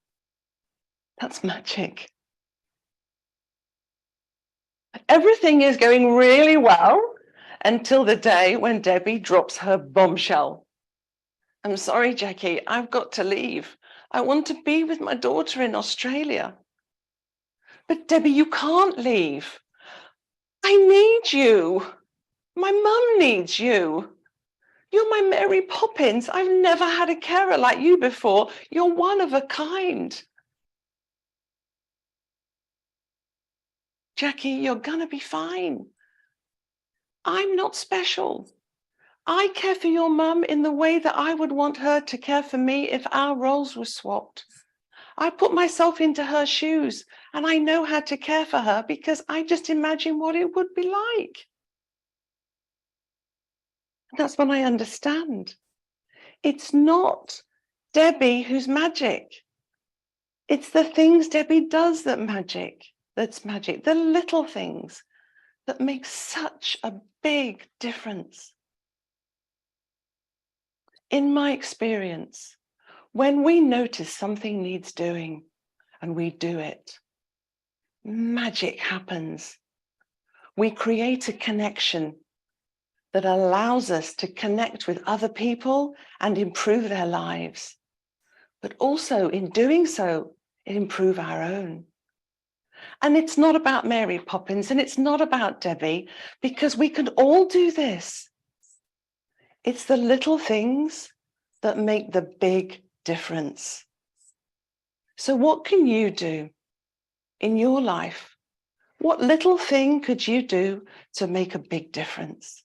That's magic. Everything is going really well until the day when Debbie drops her bombshell. "I'm sorry, Jackie, I've got to leave. I want to be with my daughter in Australia." But Debbie, you can't leave. I need you. My mum needs you. You're my Mary Poppins. I've never had a carer like you before. You're one of a kind. Jackie, you're gonna be fine. I'm not special. I care for your mum in the way that I would want her to care for me if our roles were swapped. I put myself into her shoes and I know how to care for her because I just imagine what it would be like. That's when I understand. It's not Debbie who's magic. It's the things Debbie does that's magic, the little things that make such a big difference. In my experience, when we notice something needs doing and we do it, magic happens. We create a connection that allows us to connect with other people and improve their lives. But also in doing so, improve our own. And it's not about Mary Poppins and it's not about Debbie, because we can all do this. It's the little things that make the big difference. So what can you do in your life? What little thing could you do to make a big difference?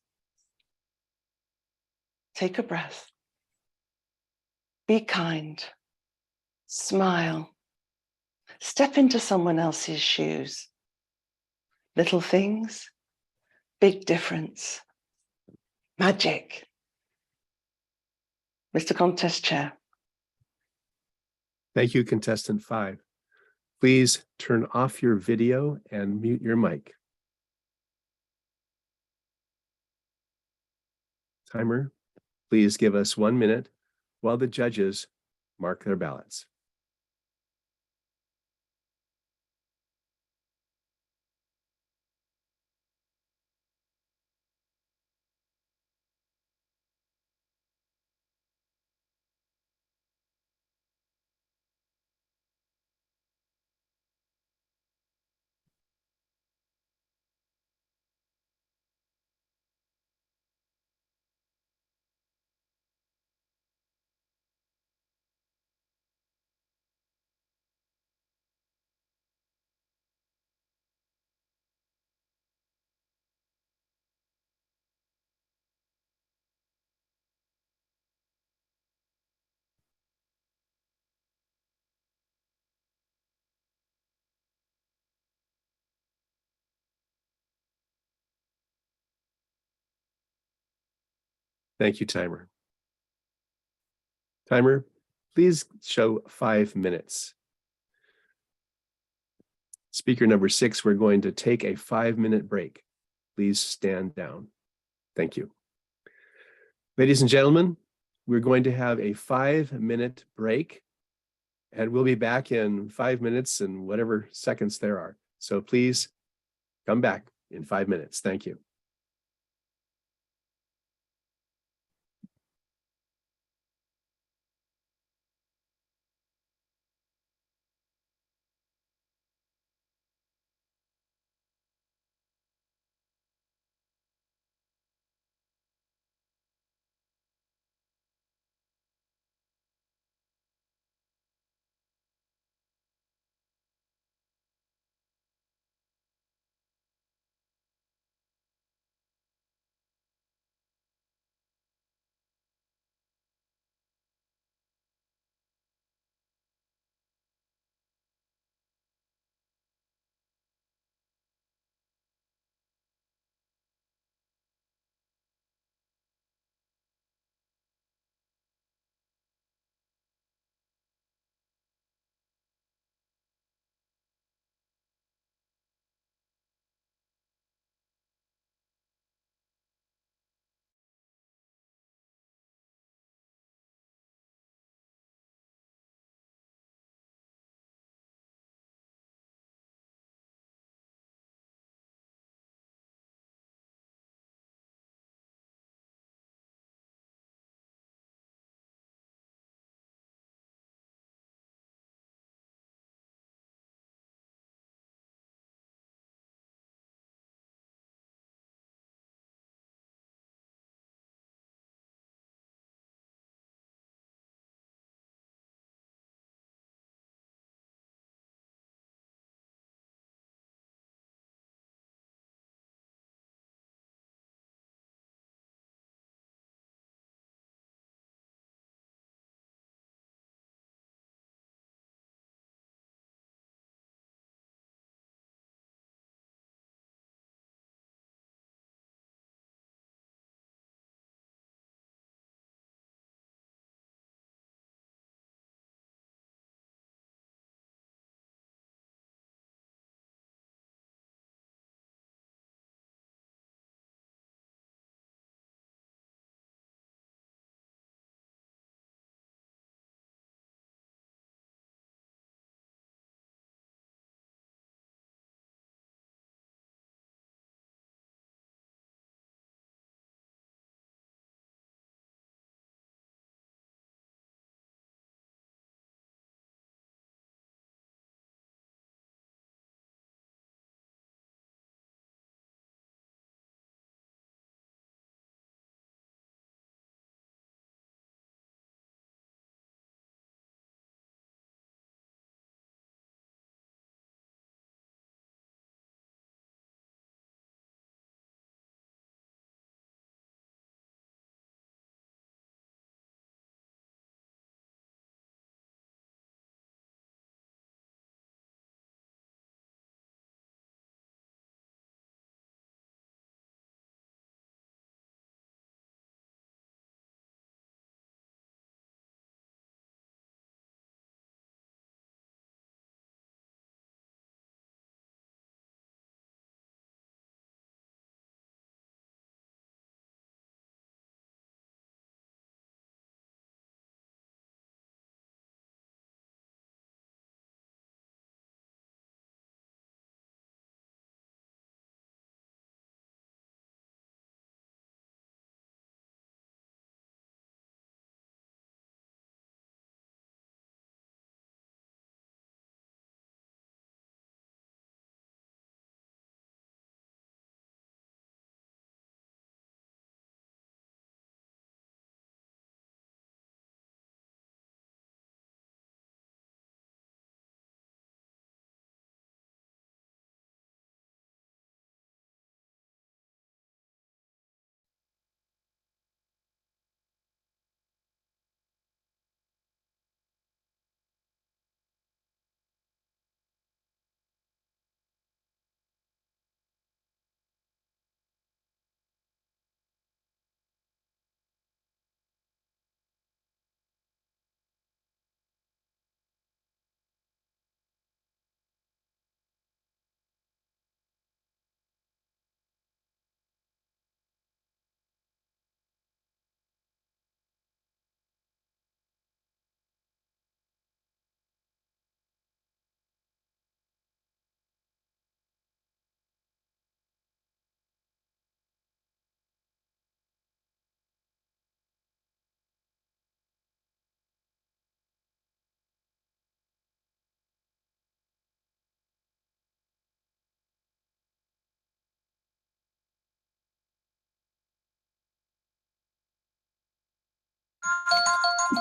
Take a breath. Be kind. Smile. Step into someone else's shoes. Little things, big difference. Magic. Mr. Contest Chair. Thank you, contestant 5. Please turn off your video and mute your mic. Timer, please give us 1 minute while the judges mark their ballots. Thank you, timer. Timer, please show 5 minutes. Speaker number 6, we're going to take a 5-minute break. Please stand down. Thank you. Ladies and gentlemen, we're going to have a 5-minute break, and we'll be back in 5 minutes and whatever seconds there are. So please come back in 5 minutes. Thank you.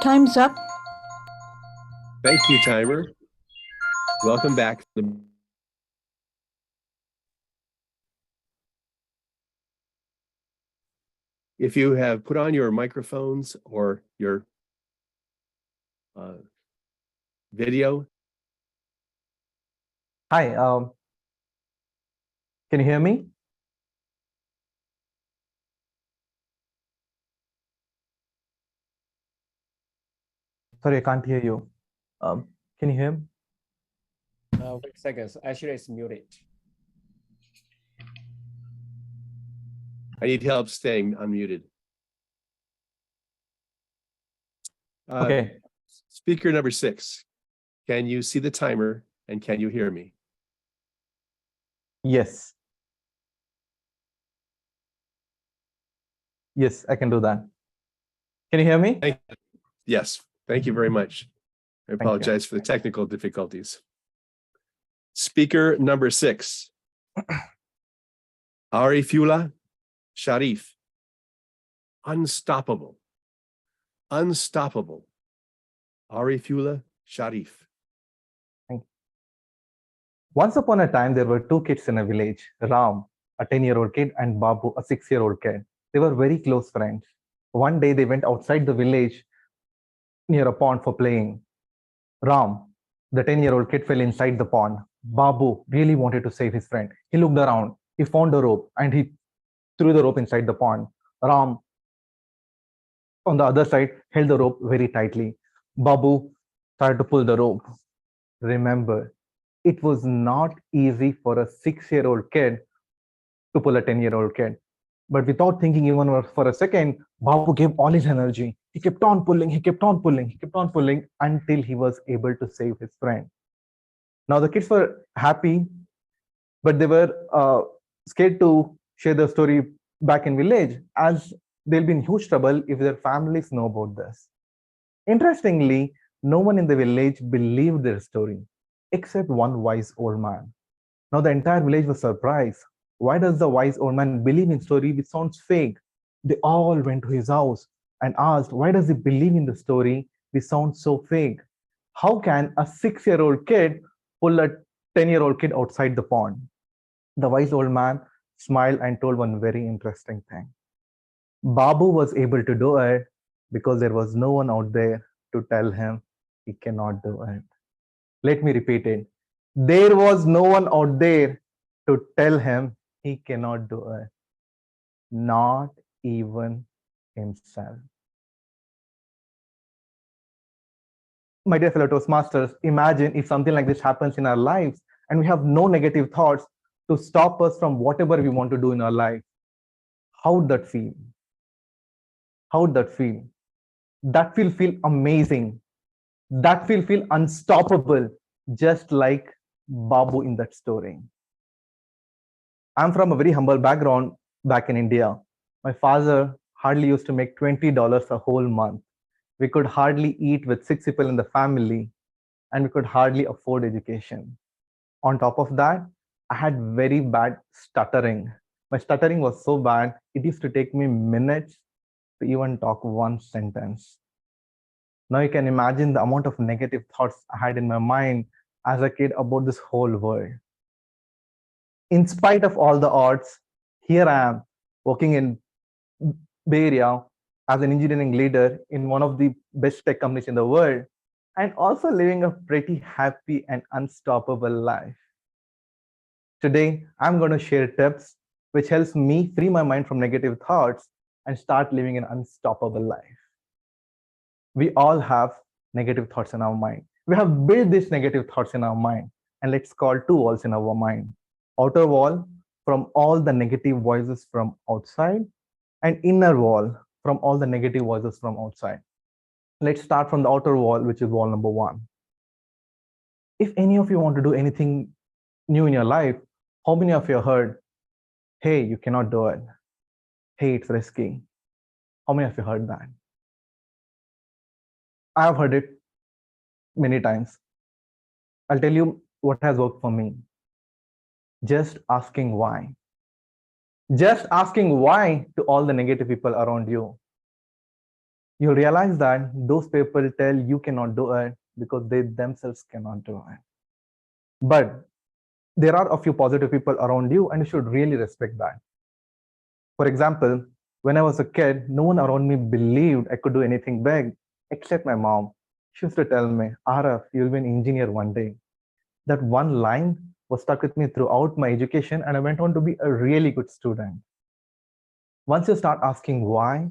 Time's up. Thank you, timer. Welcome back. If you have put on your microphones or your video, Hi, can you hear me? Sorry, I can't hear you. Can you hear me? Wait seconds. Actually, it's muted. I need help staying unmuted. Okay. Speaker number 6, can you see the timer and can you hear me? Yes. Yes, I can do that. Can you hear me? Yes, thank you very much. I you. apologize for the technical difficulties. Speaker number 6, Arifullah Sharif. Unstoppable. Unstoppable. Arifullah Sharif. Once upon a time, there were two kids in a village, Ram, a 10-year-old kid, and Babu, a 6-year-old kid. They were very close friends. One day, they went outside the village near a pond for playing. Ram, the 10-year-old kid, fell inside the pond. Babu really wanted to save his friend. He looked around, he found a rope, and he threw the rope inside the pond. Ram, on the other side, held the rope very tightly. Babu tried to pull the rope. Remember, it was not easy for a 6-year-old kid to pull a 10-year-old kid. But without thinking even for a second, Babu gave all his energy. He kept on pulling, he kept on pulling, he kept on pulling until he was able to save his friend. Now the kids were happy, but they were scared to share the story back in village, as they'll be in huge trouble if their families know about this. Interestingly, no one in the village believed their story, except one wise old man. Now the entire village was surprised. Why does the wise old man believe in story which sounds fake? They all went to his house and asked, why does he believe in the story which sounds so fake? How can a 6-year-old kid pull a 10-year-old kid outside the pond? The wise old man smiled and told one very interesting thing. Babu was able to do it because there was no one out there to tell him he cannot do it. Let me repeat it. There was no one out there to tell him he cannot do it. Not even himself. My dear fellow Toastmasters, imagine if something like this happens in our lives and we have no negative thoughts to stop us from whatever we want to do in our life. How would that feel? How would that feel? That will feel amazing. That will feel unstoppable, just like Babu in that story. I'm from a very humble background back in India. My father hardly used to make $20 a whole month. We could hardly eat with 6 people in the family, and we could hardly afford education. On top of that, I had very bad stuttering. My stuttering was so bad, it used to take me minutes to even talk one sentence. Now you can imagine the amount of negative thoughts I had in my mind as a kid about this whole world. In spite of all the odds, here I am working in Bay Area as an engineering leader in one of the best tech companies in the world, and also living a pretty happy and unstoppable life. Today, I'm going to share tips which helps me free my mind from negative thoughts and start living an unstoppable life. We all have negative thoughts in our mind. We have built these negative thoughts in our mind, and let's call 2 walls in our mind. Outer wall from all the negative voices from outside, and inner wall from all the negative voices from outside. Let's start from the outer wall, which is wall number 1. If any of you want to do anything new in your life, how many of you heard, hey, you cannot do it? Hey, it's risky. How many of you heard that? I have heard it many times. I'll tell you what has worked for me. Just asking why. Just asking why to all the negative people around you. you'll realize that those people tell you cannot do it because they themselves cannot do it. But there are a few positive people around you, and you should really respect that. For example, when I was a kid, no one around me believed I could do anything big except my mom. She used to tell me, Araf, you'll be an engineer one day. That one line was stuck with me throughout my education, and I went on to be a really good student. Once you start asking why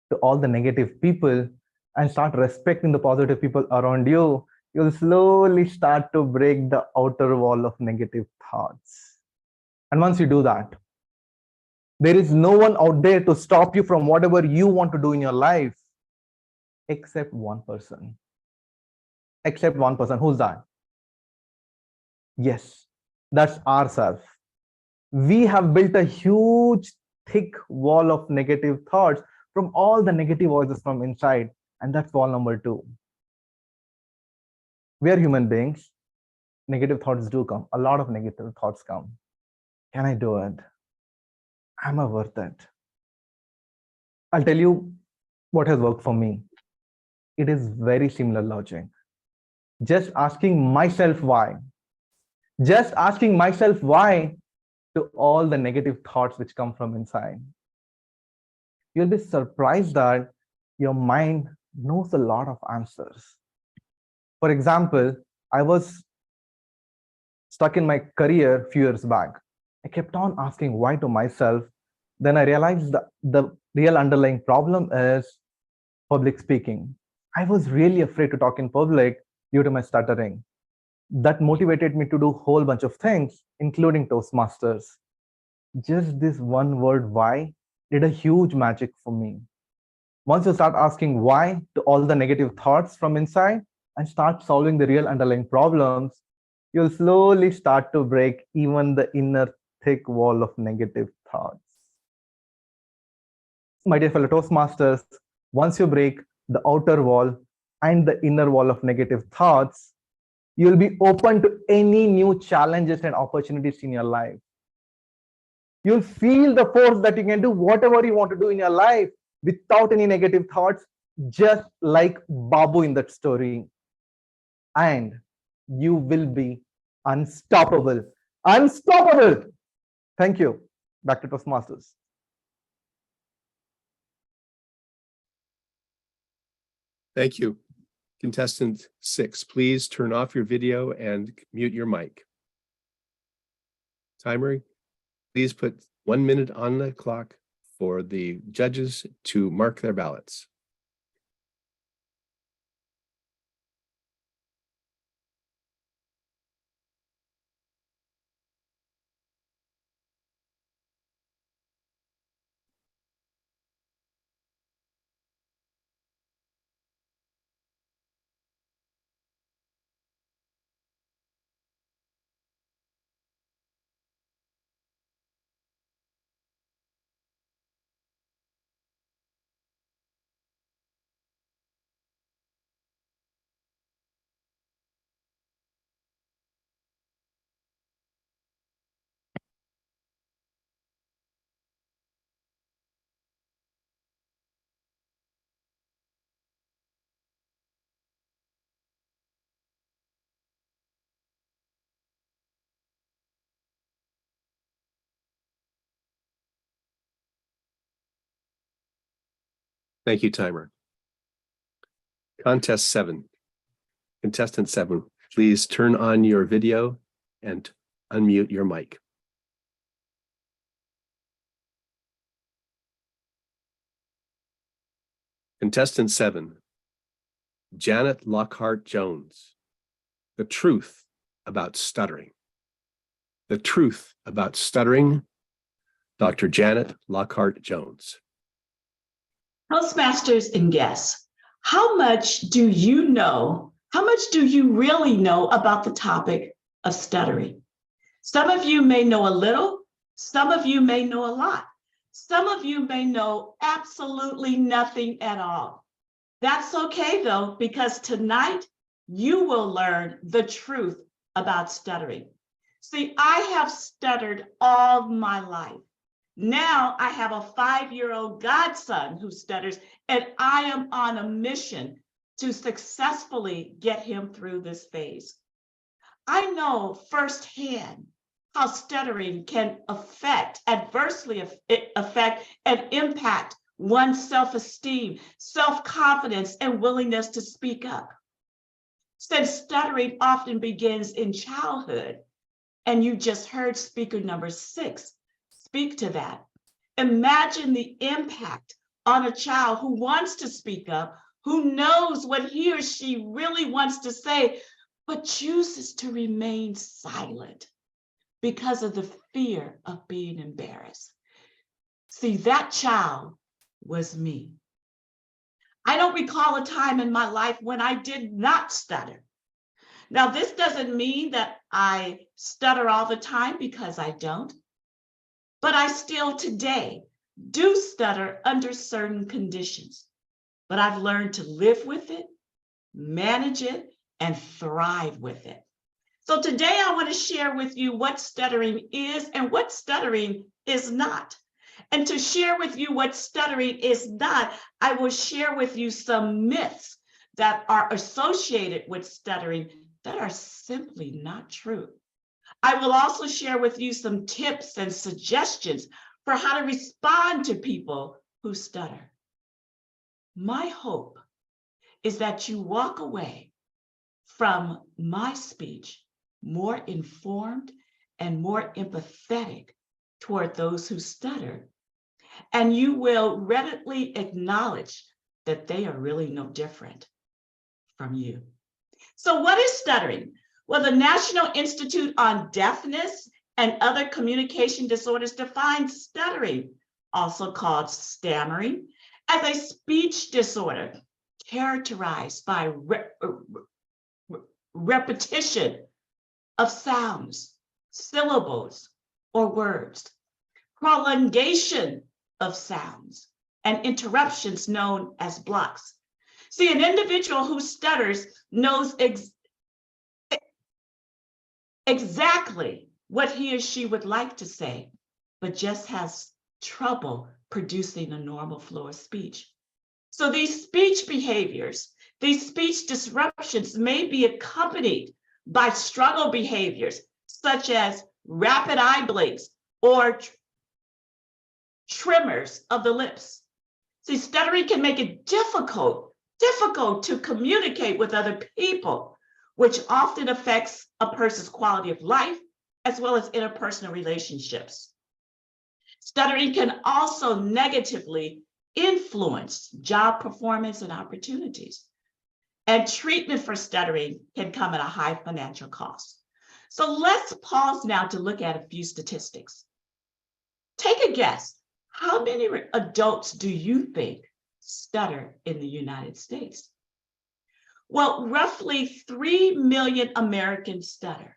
to all the negative people and start respecting the positive people around you, you'll slowly start to break the outer wall of negative thoughts. And once you do that, there is no one out there to stop you from whatever you want to do in your life, except one person. Except one person. Who's that? Yes, that's ourselves. We have built a huge, thick wall of negative thoughts from all the negative voices from inside. And that's wall number 2. We are human beings. Negative thoughts do come. A lot of negative thoughts come. Can I do it? Am I worth it? I'll tell you what has worked for me. It is very similar logic. Just asking myself why. Just asking myself why to all the negative thoughts which come from inside. You'll be surprised that your mind knows a lot of answers. For example, I was stuck in my career a few years back. I kept on asking why to myself. Then I realized that the real underlying problem is public speaking. I was really afraid to talk in public due to my stuttering. That motivated me to do a whole bunch of things, including Toastmasters. Just this one word, why, did a huge magic for me. Once you start asking why to all the negative thoughts from inside and start solving the real underlying problems, you'll slowly start to break even the inner thick wall of negative thoughts. My dear fellow Toastmasters, once you break the outer wall and the inner wall of negative thoughts, you'll be open to any new challenges and opportunities in your life. You'll feel the force that you can do whatever you want to do in your life without any negative thoughts, just like Babu in that story. And you will be unstoppable. Unstoppable! Thank you. Back to Toastmasters. Thank you. Contestant 6, please turn off your video and mute your mic. Timer, please put 1 minute on the clock for the judges to mark their ballots. Thank you, timer. Contest 7. Contestant 7, please turn on your video and unmute your mic. Contestant 7, Janet Lockhart Jones. The truth about stuttering. The truth about stuttering. Dr. Janet Lockhart Jones. Toastmasters and guests, how much do you know? How much do you really know about the topic of stuttering? Some of you may know a little, some of you may know a lot. Some of you may know absolutely nothing at all. That's okay though, because tonight you will learn the truth about stuttering. See, I have stuttered all my life. Now I have a 5-year-old godson who stutters, and I am on a mission to successfully get him through this phase. I know firsthand how stuttering can adversely affect and impact one's self-esteem, self-confidence, and willingness to speak up. Since stuttering often begins in childhood, and you just heard speaker number 6 speak to that, imagine the impact on a child who wants to speak up, who knows what he or she really wants to say, but chooses to remain silent because of the fear of being embarrassed. See, that child was me. I don't recall a time in my life when I did not stutter. Now, this doesn't mean that I stutter all the time, because I don't, but I still today do stutter under certain conditions. But I've learned to live with it, manage it, and thrive with it. So today I want to share with you what stuttering is and what stuttering is not. And to share with you what stuttering is not, I will share with you some myths that are associated with stuttering that are simply not true. I will also share with you some tips and suggestions for how to respond to people who stutter. My hope is that you walk away from my speech more informed and more empathetic toward those who stutter, and you will readily acknowledge that they are really no different from you. So what is stuttering? Well, the National Institute on Deafness and Other Communication Disorders defines stuttering, also called stammering, as a speech disorder characterized by repetition of sounds, syllables, or words, prolongation of sounds, and interruptions known as blocks. See, an individual who stutters knows exactly what he or she would like to say, but just has trouble producing a normal flow of speech. So these speech behaviors, these speech disruptions may be accompanied by struggle behaviors, such as rapid eye blinks or tremors of the lips. See, stuttering can make it difficult to communicate with other people, which often affects a person's quality of life, as well as interpersonal relationships. Stuttering can also negatively influence job performance and opportunities. And treatment for stuttering can come at a high financial cost. So let's pause now to look at a few statistics. Take a guess. How many adults do you think stutter in the United States? Well, roughly 3 million Americans stutter.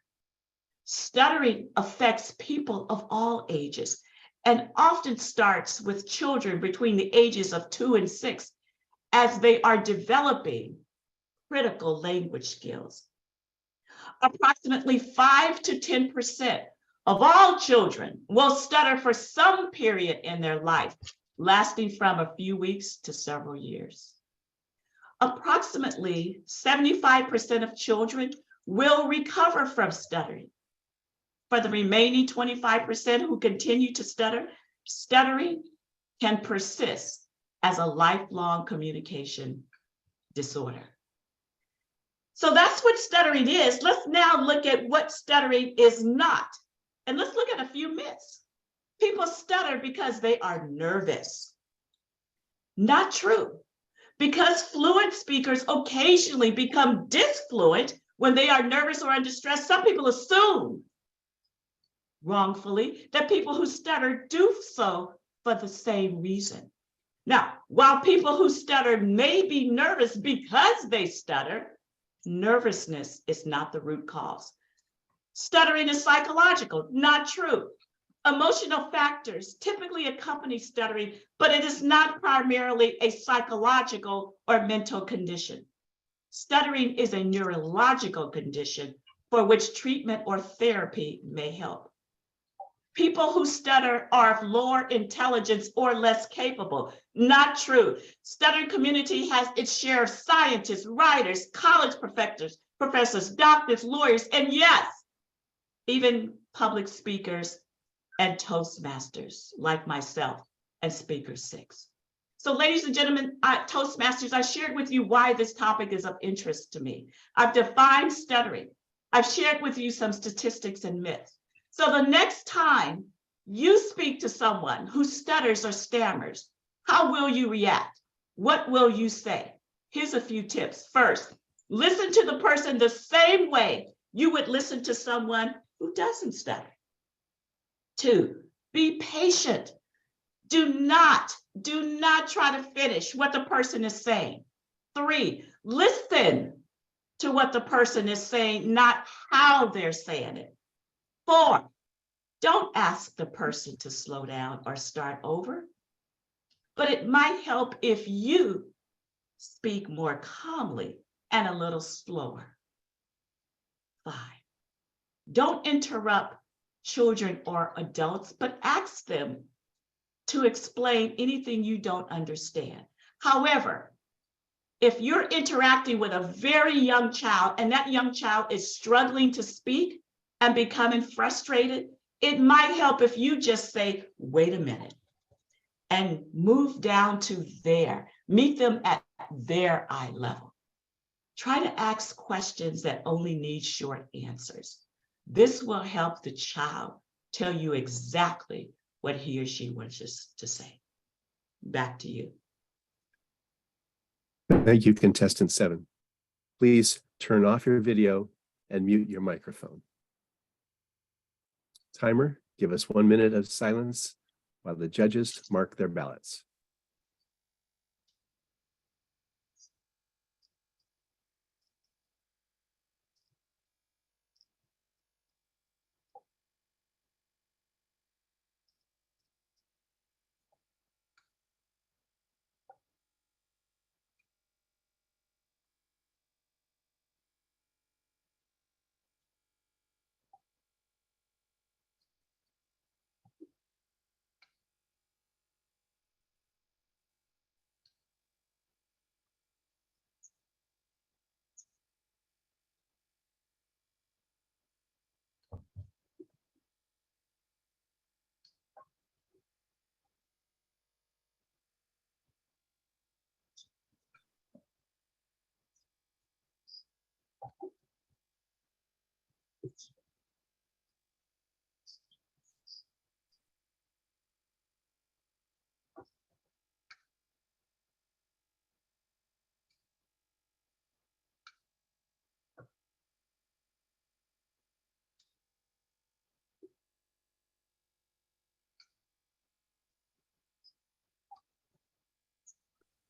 Stuttering affects people of all ages and often starts with children between the ages of 2 and 6 as they are developing critical language skills. Approximately 5 to 10% of all children will stutter for some period in their life, lasting from a few weeks to several years. Approximately 75% of children will recover from stuttering. For the remaining 25% who continue to stutter, stuttering can persist as a lifelong communication disorder. So that's what stuttering is. Let's now look at what stuttering is not. And let's look at a few myths. People stutter because they are nervous. Not true. Because fluent speakers occasionally become disfluent when they are nervous or under stress, some people assume, wrongfully, that people who stutter do so for the same reason. Now, while people who stutter may be nervous because they stutter, nervousness is not the root cause. Stuttering is psychological, not true. Emotional factors typically accompany stuttering, but it is not primarily a psychological or mental condition. Stuttering is a neurological condition for which treatment or therapy may help. People who stutter are of lower intelligence or less capable. Not true. Stuttering community has its share of scientists, writers, college professors, doctors, lawyers, and yes, even public speakers and Toastmasters like myself and Speaker 6. So ladies and gentlemen, Toastmasters, I shared with you why this topic is of interest to me. I've defined stuttering. I've shared with you some statistics and myths. So the next time you speak to someone who stutters or stammers, how will you react? What will you say? Here's a few tips. First, listen to the person the same way you would listen to someone who doesn't stutter. 2, be patient. Do not try to finish what the person is saying. 3, listen to what the person is saying, not how they're saying it. 4, don't ask the person to slow down or start over, but it might help if you speak more calmly and a little slower. 5, don't interrupt children or adults, but ask them to explain anything you don't understand. However, if you're interacting with a very young child and that young child is struggling to speak and becoming frustrated, it might help if you just say, wait a minute, and move down to meet them at their eye level. Try to ask questions that only need short answers. This will help the child tell you exactly what he or she wants us to say. Back to you. Thank you, contestant 7. Please turn off your video and mute your microphone. Timer, give us 1 minute of silence while the judges mark their ballots.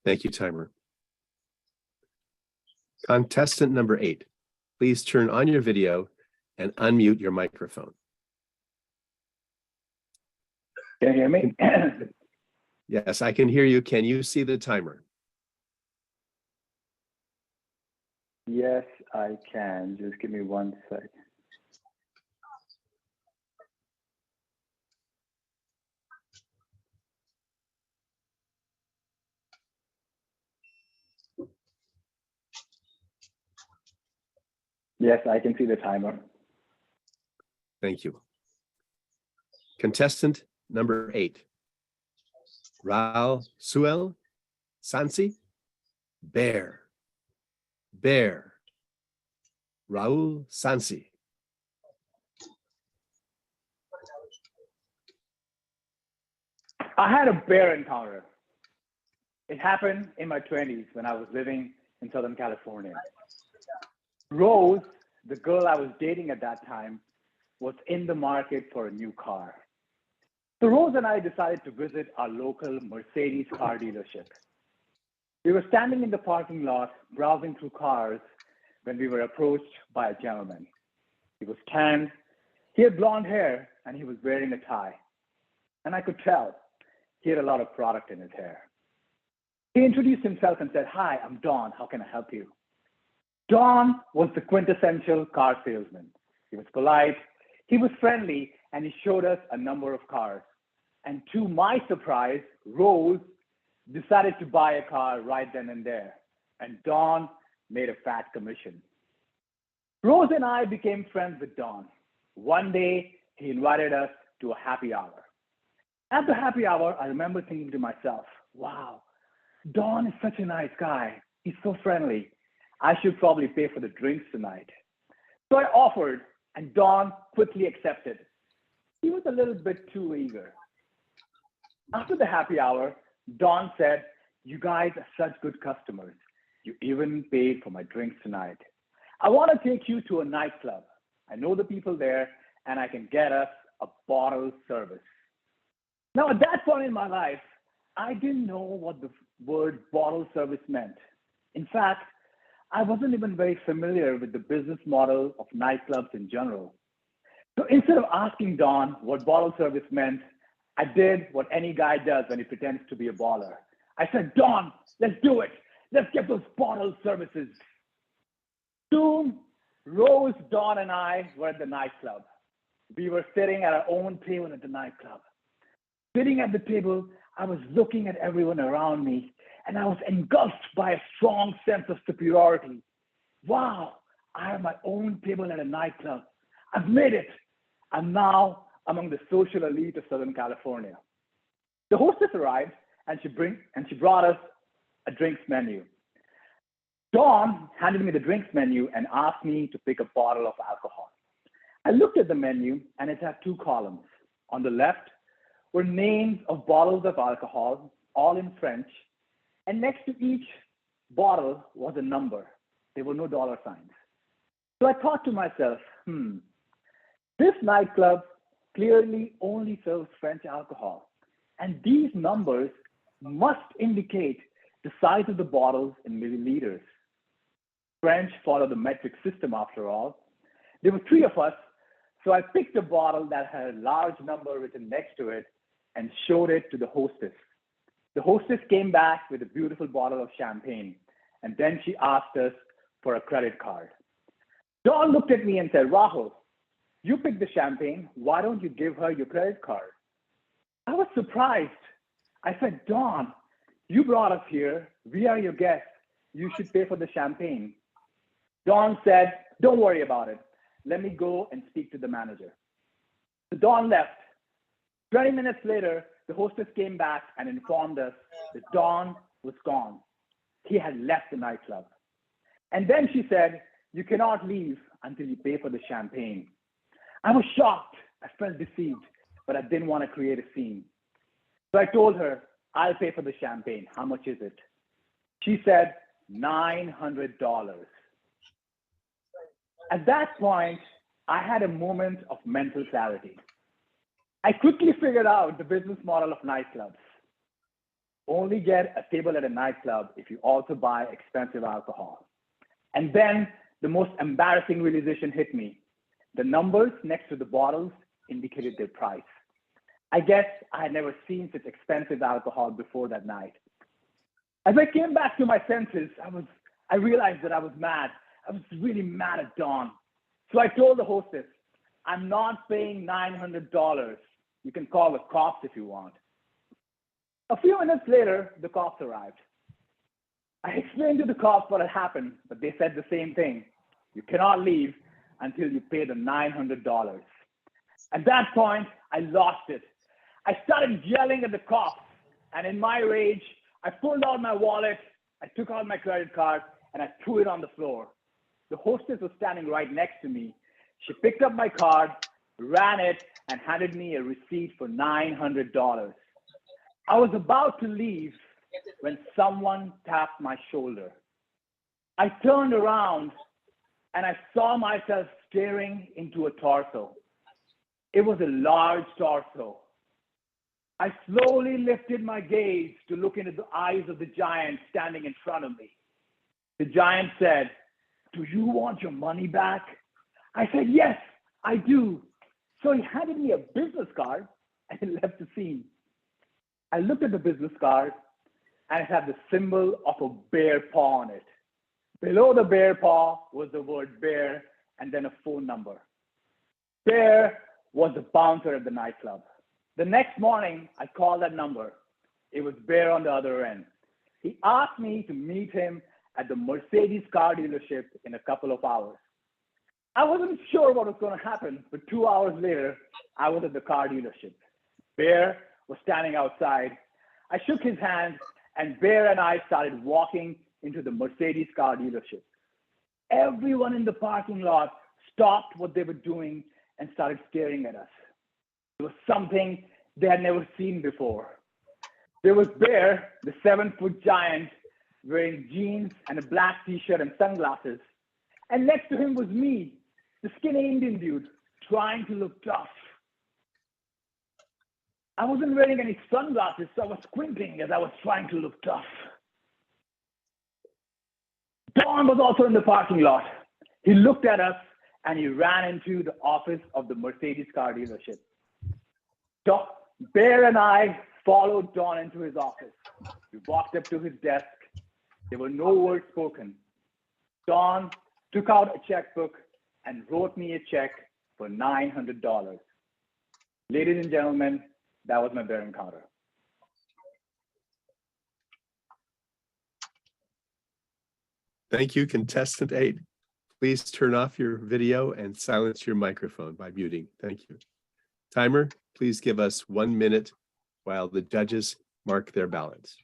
Thank you, timer. Contestant number 8, please turn on your video and unmute your microphone. Can you hear me? Yes, I can hear you. Can you see the timer? Yes, I can. Just give me 1 sec. Yes, I can see the timer. Thank you. Contestant number 8, Raul Suel Sansi, Bear. Raul Sansi. I had a bear encounter. It happened in my 20s when I was living in Southern California. Rose, the girl I was dating at that time, was in the market for a new car. So Rose and I decided to visit our local Mercedes car dealership. We were standing in the parking lot browsing through cars when we were approached by a gentleman. He was tanned, he had blonde hair, and he was wearing a tie. And I could tell he had a lot of product in his hair. He introduced himself and said, "Hi, I'm Don. How can I help you?" Don was the quintessential car salesman. He was polite, he was friendly, and he showed us a number of cars. And to my surprise, Rose decided to buy a car right then and there, and Don made a fat commission. Rose and I became friends with Don. One day, he invited us to a happy hour. At the happy hour, I remember thinking to myself, wow, Don is such a nice guy. He's so friendly. I should probably pay for the drinks tonight. So I offered, and Don quickly accepted. He was a little bit too eager. After the happy hour, Don said, you guys are such good customers. You even paid for my drinks tonight. I want to take you to a nightclub. I know the people there, and I can get us a bottle service. Now, at that point in my life, I didn't know what the word bottle service meant. In fact, I wasn't even very familiar with the business model of nightclubs in general. So instead of asking Don what bottle service meant, I did what any guy does when he pretends to be a baller. I said, Don, let's do it. Let's get those bottle services. Soon, Rose, Don, and I were at the nightclub. We were sitting at our own table at the nightclub. Sitting at the table, I was looking at everyone around me, and I was engulfed by a strong sense of superiority. Wow, I have my own table at a nightclub. I've made it. I'm now among the social elite of Southern California. The hostess arrived, and she brought us a drinks menu. Don handed me the drinks menu and asked me to pick a bottle of alcohol. I looked at the menu, and it had two columns. On the left were names of bottles of alcohol, all in French, and next to each bottle was a number. There were no dollar signs. So I thought to myself, this nightclub clearly only serves French alcohol, and these numbers must indicate the size of the bottles in milliliters. French follow the metric system after all. There were three of us, so I picked a bottle that had a large number written next to it and showed it to the hostess. The hostess came back with a beautiful bottle of champagne, and then she asked us for a credit card. Don looked at me and said, Rahul, you picked the champagne. Why don't you give her your credit card? I was surprised. I said, Don, you brought us here. We are your guests. You should pay for the champagne. Don said, don't worry about it. Let me go and speak to the manager. So Don left. 20 minutes later, the hostess came back and informed us that Don was gone. He had left the nightclub. And then she said, you cannot leave until you pay for the champagne. I was shocked. I felt deceived, but I didn't want to create a scene. So I told her, I'll pay for the champagne. How much is it? She said, $900. At that point, I had a moment of mental clarity. I quickly figured out the business model of nightclubs. Only get a table at a nightclub if you also buy expensive alcohol. And then the most embarrassing realization hit me. The numbers next to the bottles indicated their price. I guess I had never seen such expensive alcohol before that night. As I came back to my senses, I realized that I was mad. I was really mad at Don. So I told the hostess, I'm not paying $900. You can call the cops if you want. A few minutes later, the cops arrived. I explained to the cops what had happened, but they said the same thing. You cannot leave until you pay the $900. At that point, I lost it. I started yelling at the cops, and in my rage, I pulled out my wallet, I took out my credit card, and I threw it on the floor. The hostess was standing right next to me. She picked up my card, ran it, and handed me a receipt for $900. I was about to leave when someone tapped my shoulder. I turned around and I saw myself staring into a torso. It was a large torso. I slowly lifted my gaze to look into the eyes of the giant standing in front of me. The giant said, do you want your money back? I said, yes, I do. So he handed me a business card and he left the scene. I looked at the business card and it had the symbol of a bear paw on it. Below the bear paw was the word bear and then a phone number. Bear was the bouncer at the nightclub. The next morning, I called that number. It was Bear on the other end. He asked me to meet him at the Mercedes car dealership in a couple of hours. I wasn't sure what was going to happen, but 2 hours later, I was at the car dealership. Bear was standing outside. I shook his hand, and Bear and I started walking into the Mercedes car dealership. Everyone in the parking lot stopped what they were doing and started staring at us. It was something they had never seen before. There was Bear, the 7-foot giant, wearing jeans and a black t-shirt and sunglasses. And next to him was me, the skinny Indian dude, trying to look tough. I wasn't wearing any sunglasses, so I was squinting as I was trying to look tough. Don was also in the parking lot. He looked at us and he ran into the office of the Mercedes car dealership. Bear and I followed Don into his office. We walked up to his desk. There were no words spoken. Don took out a checkbook and wrote me a check for $900. Ladies and gentlemen, that was my Bear encounter. Thank you, contestant 8. Please turn off your video and silence your microphone by muting. Thank you. Timer, please give us 1 minute while the judges mark their ballots.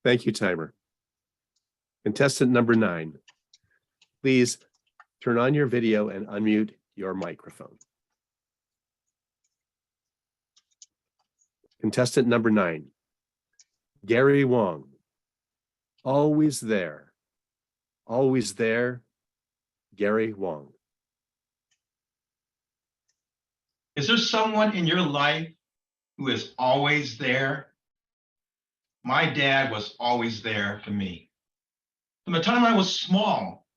Thank you, timer. Contestant number 9, please turn on your video and unmute your microphone. Contestant number 9, Gary Wong. Always there, Gary Wong. Is there someone in your life who is always there? My dad was always there for me. From the time I was small,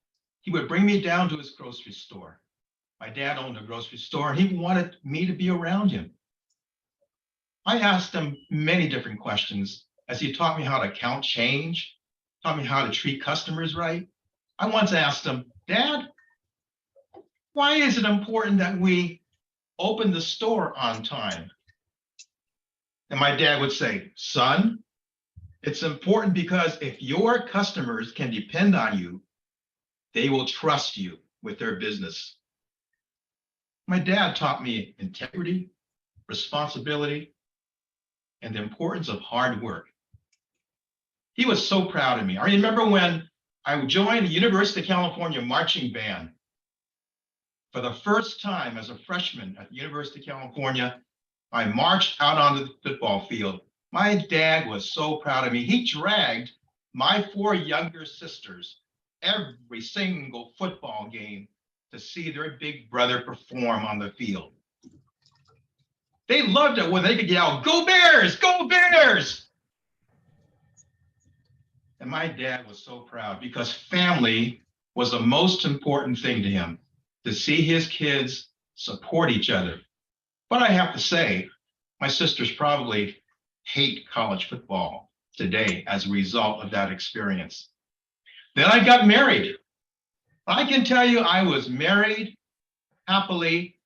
he would bring me down to his grocery store. My dad owned a grocery store and he wanted me to be around him. I asked him many different questions as he taught me how to count change, taught me how to treat customers right. I once asked him, Dad, why is it important that we open the store on time? And my dad would say, son, it's important because if your customers can depend on you, they will trust you with their business. My dad taught me integrity, responsibility, and the importance of hard work. He was so proud of me. I remember when I joined the University of California marching band. For the first time as a freshman at the University of California, I marched out onto the football field. My dad was so proud of me. He dragged my 4 younger sisters every single football game to see their big brother perform on the field. They loved it when they could yell, "Go Bears, go Bears!" And my dad was so proud because family was the most important thing to him, to see his kids support each other. But I have to say, my sisters probably hate college football today as a result of that experience. Then I got married. I can tell you I was married happily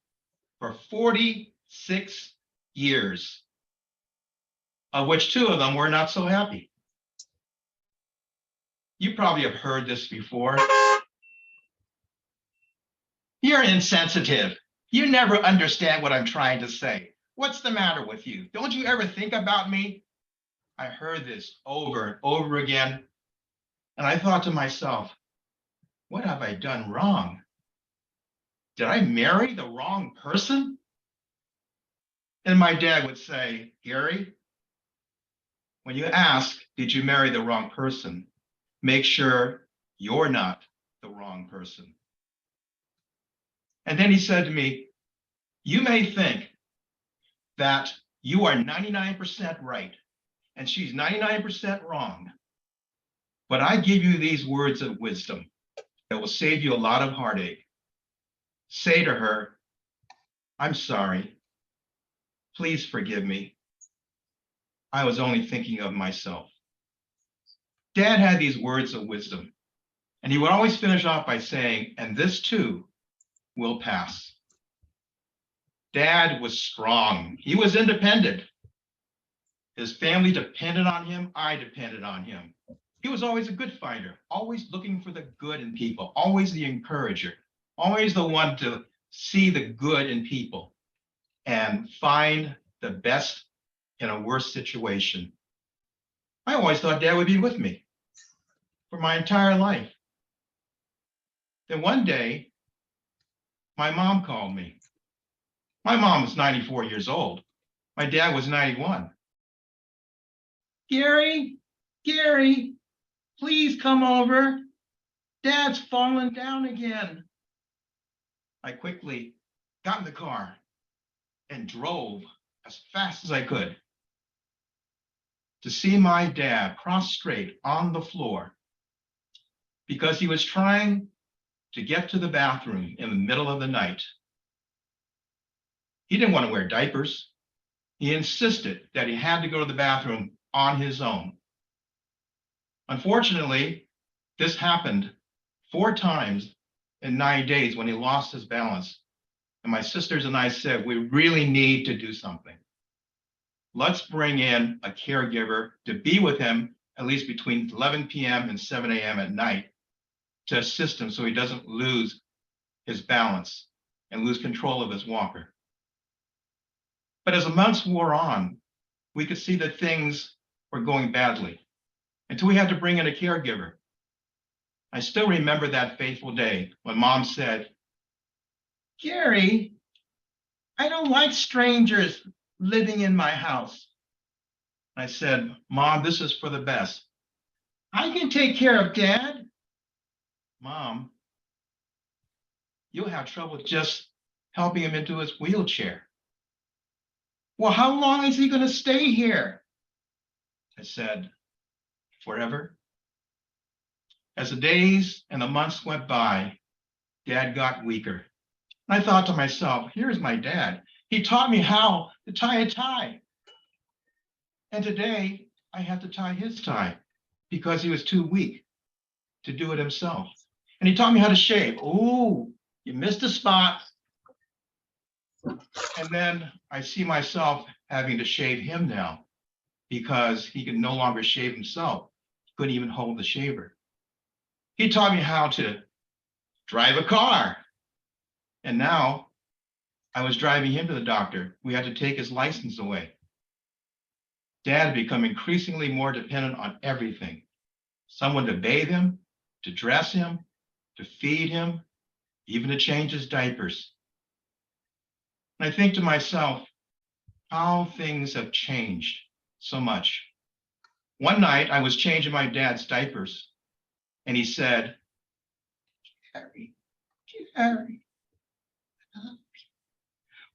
for 46 years. of which 2 of them were not so happy. You probably have heard this before. You're insensitive. You never understand what I'm trying to say. What's the matter with you? Don't you ever think about me? I heard this over and over again. And I thought to myself, what have I done wrong? Did I marry the wrong person? And my dad would say, Gary, when you ask, did you marry the wrong person? Make sure you're not the wrong person. And then he said to me, you may think that you are 99% right and she's 99% wrong, but I give you these words of wisdom that will save you a lot of heartache. Say to her, I'm sorry. Please forgive me. I was only thinking of myself. Dad had these words of wisdom, and he would always finish off by saying, and this too will pass. Dad was strong. He was independent. His family depended on him. I depended on him. He was always a good fighter, always looking for the good in people, always the encourager, always the one to see the good in people and find the best in a worse situation. I always thought Dad would be with me for my entire life. Then one day, my mom called me. My mom was 94 years old. My dad was 91. Gary, please come over. Dad's fallen down again. I quickly got in the car and drove as fast as I could to see my dad prostrate on the floor because he was trying to get to the bathroom in the middle of the night. He didn't want to wear diapers. He insisted that he had to go to the bathroom on his own. Unfortunately, this happened 4 times in 9 days when he lost his balance. And my sisters and I said, we really need to do something. Let's bring in a caregiver to be with him at least between 11 p.m. and 7 a.m. at night to assist him so he doesn't lose his balance and lose control of his walker. But as the months wore on, we could see that things were going badly until we had to bring in a caregiver. I still remember that fateful day when Mom said, Gary, I don't like strangers living in my house. I said, Mom, this is for the best. I can take care of Dad. Mom, you'll have trouble just helping him into his wheelchair. Well, how long is he going to stay here? I said, forever. As the days and the months went by, Dad got weaker. And I thought to myself, here's my dad. He taught me how to tie a tie. And today I have to tie his tie because he was too weak to do it himself. And he taught me how to shave. Oh, you missed a spot. And then I see myself having to shave him now because he can no longer shave himself. He couldn't even hold the shaver. He taught me how to drive a car. And now I was driving him to the doctor. We had to take his license away. Dad had become increasingly more dependent on everything. Someone to bathe him, to dress him, to feed him, even to change his diapers. And I think to myself, how things have changed so much. One night I was changing my dad's diapers and he said, Gary,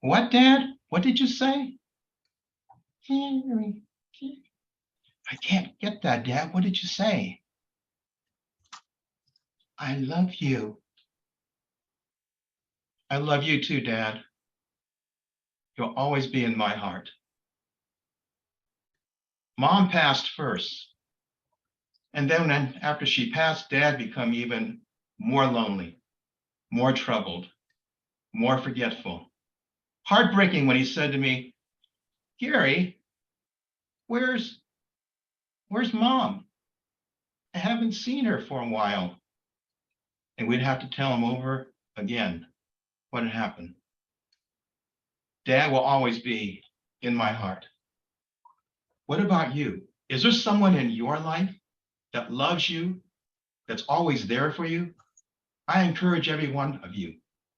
what, Dad? What did you say? Gary. I can't get that, Dad. What did you say? I love you. I love you too, Dad. You'll always be in my heart. Mom passed first. And then after she passed, Dad became even more lonely, more troubled, more forgetful. Heartbreaking when he said to me, Gary, Where's mom? I haven't seen her for a while. And we'd have to tell him over again what had happened. Dad will always be in my heart. What about you? Is there someone in your life that loves you, that's always there for you? I encourage every one of you,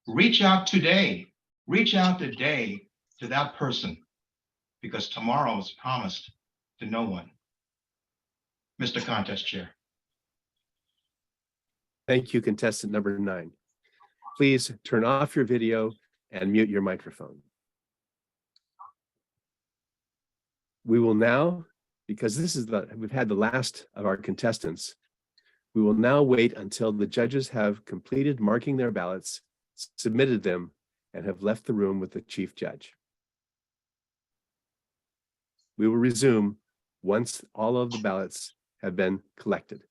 reach out today. Reach out today to that person, because tomorrow is promised to no one. Mr. Contest Chair. Thank you, contestant number 9. Please turn off your video and mute your microphone. We will now, because we've had the last of our contestants, we will now wait until the judges have completed marking their ballots, submitted them, and have left the room with the chief judge. We will resume once all of the ballots have been collected.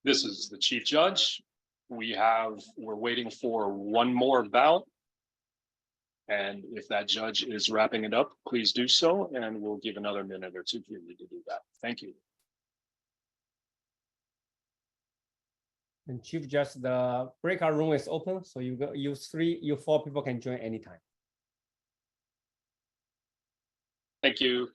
This is the chief judge. We're waiting for one more bout. And if that judge is wrapping it up, please do so, and we'll give another minute or two for you to do that. Thank you. And Chief Judge, the breakout room is open, so you 4 people can join anytime. Thank you.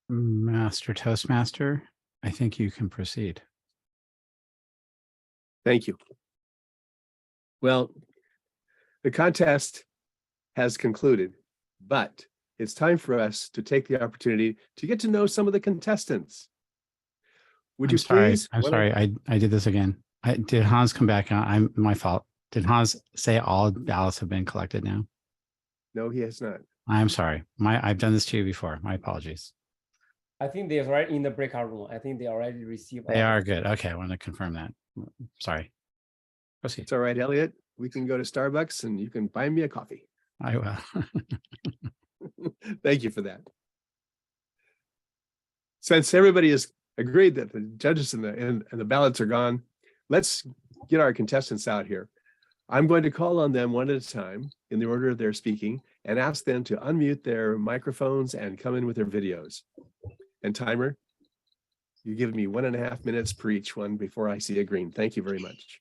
Master Toastmaster, I think you can proceed. Thank you. Well, the contest has concluded, but it's time for us to take the opportunity to get to know some of the contestants. Would you please? I'm sorry. I did this again. Did Hans come back? My fault. Did Hans say all ballots have been collected now? No, he has not. I'm sorry. I've done this to you before. My apologies. I think they're right in the breakout room. I think they already received. They are good. Okay, I want to confirm that. Sorry. Proceed. It's all right, Elliot. We can go to Starbucks and you can buy me a coffee. I will. Thank you for that. Since everybody has agreed that the judges and the ballots are gone, let's get our contestants out here. I'm going to call on them one at a time in the order of their speaking and ask them to unmute their microphones and come in with their videos. And timer, you give me 1.5 minutes per each one before I see a green. Thank you very much.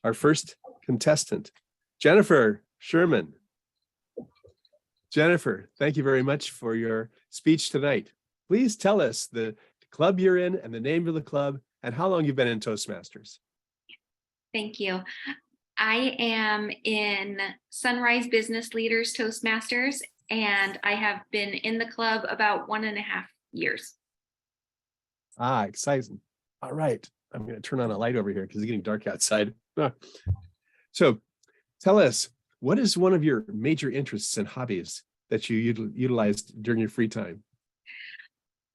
Our first contestant, Jennifer Sherman. Jennifer, thank you very much for your speech tonight. Please tell us the club you're in and the name of the club and how long you've been in Toastmasters. Thank you. I am in Sunrise Business Leaders Toastmasters, and I have been in the club about 1.5 years. Ah, exciting. All right. I'm going to turn on a light over here because it's getting dark outside. So tell us, what is one of your major interests and hobbies that you utilized during your free time?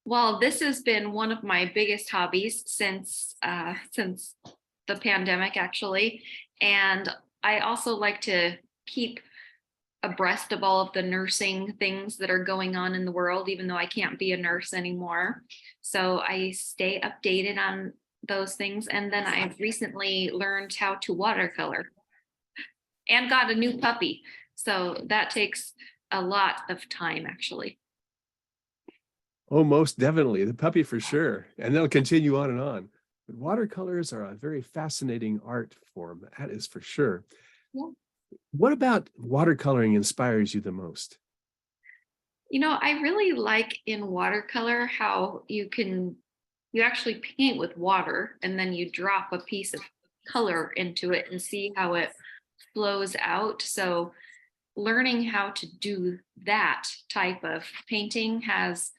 Well, this has been one of my biggest hobbies since the pandemic, actually. And I also like to keep abreast of all of the nursing things that are going on in the world, even though I can't be a nurse anymore. So I stay updated on those things. And then I've recently learned how to watercolor and got a new puppy. So that takes a lot of time, actually. Oh, most definitely. The puppy for sure. And they'll continue on and on. But watercolors are a very fascinating art form. That is for sure. Yeah. What about watercoloring inspires you the most? You know, I really like in watercolor how you actually paint with water and then you drop a piece of color into it and see how it flows out. So learning how to do that type of painting has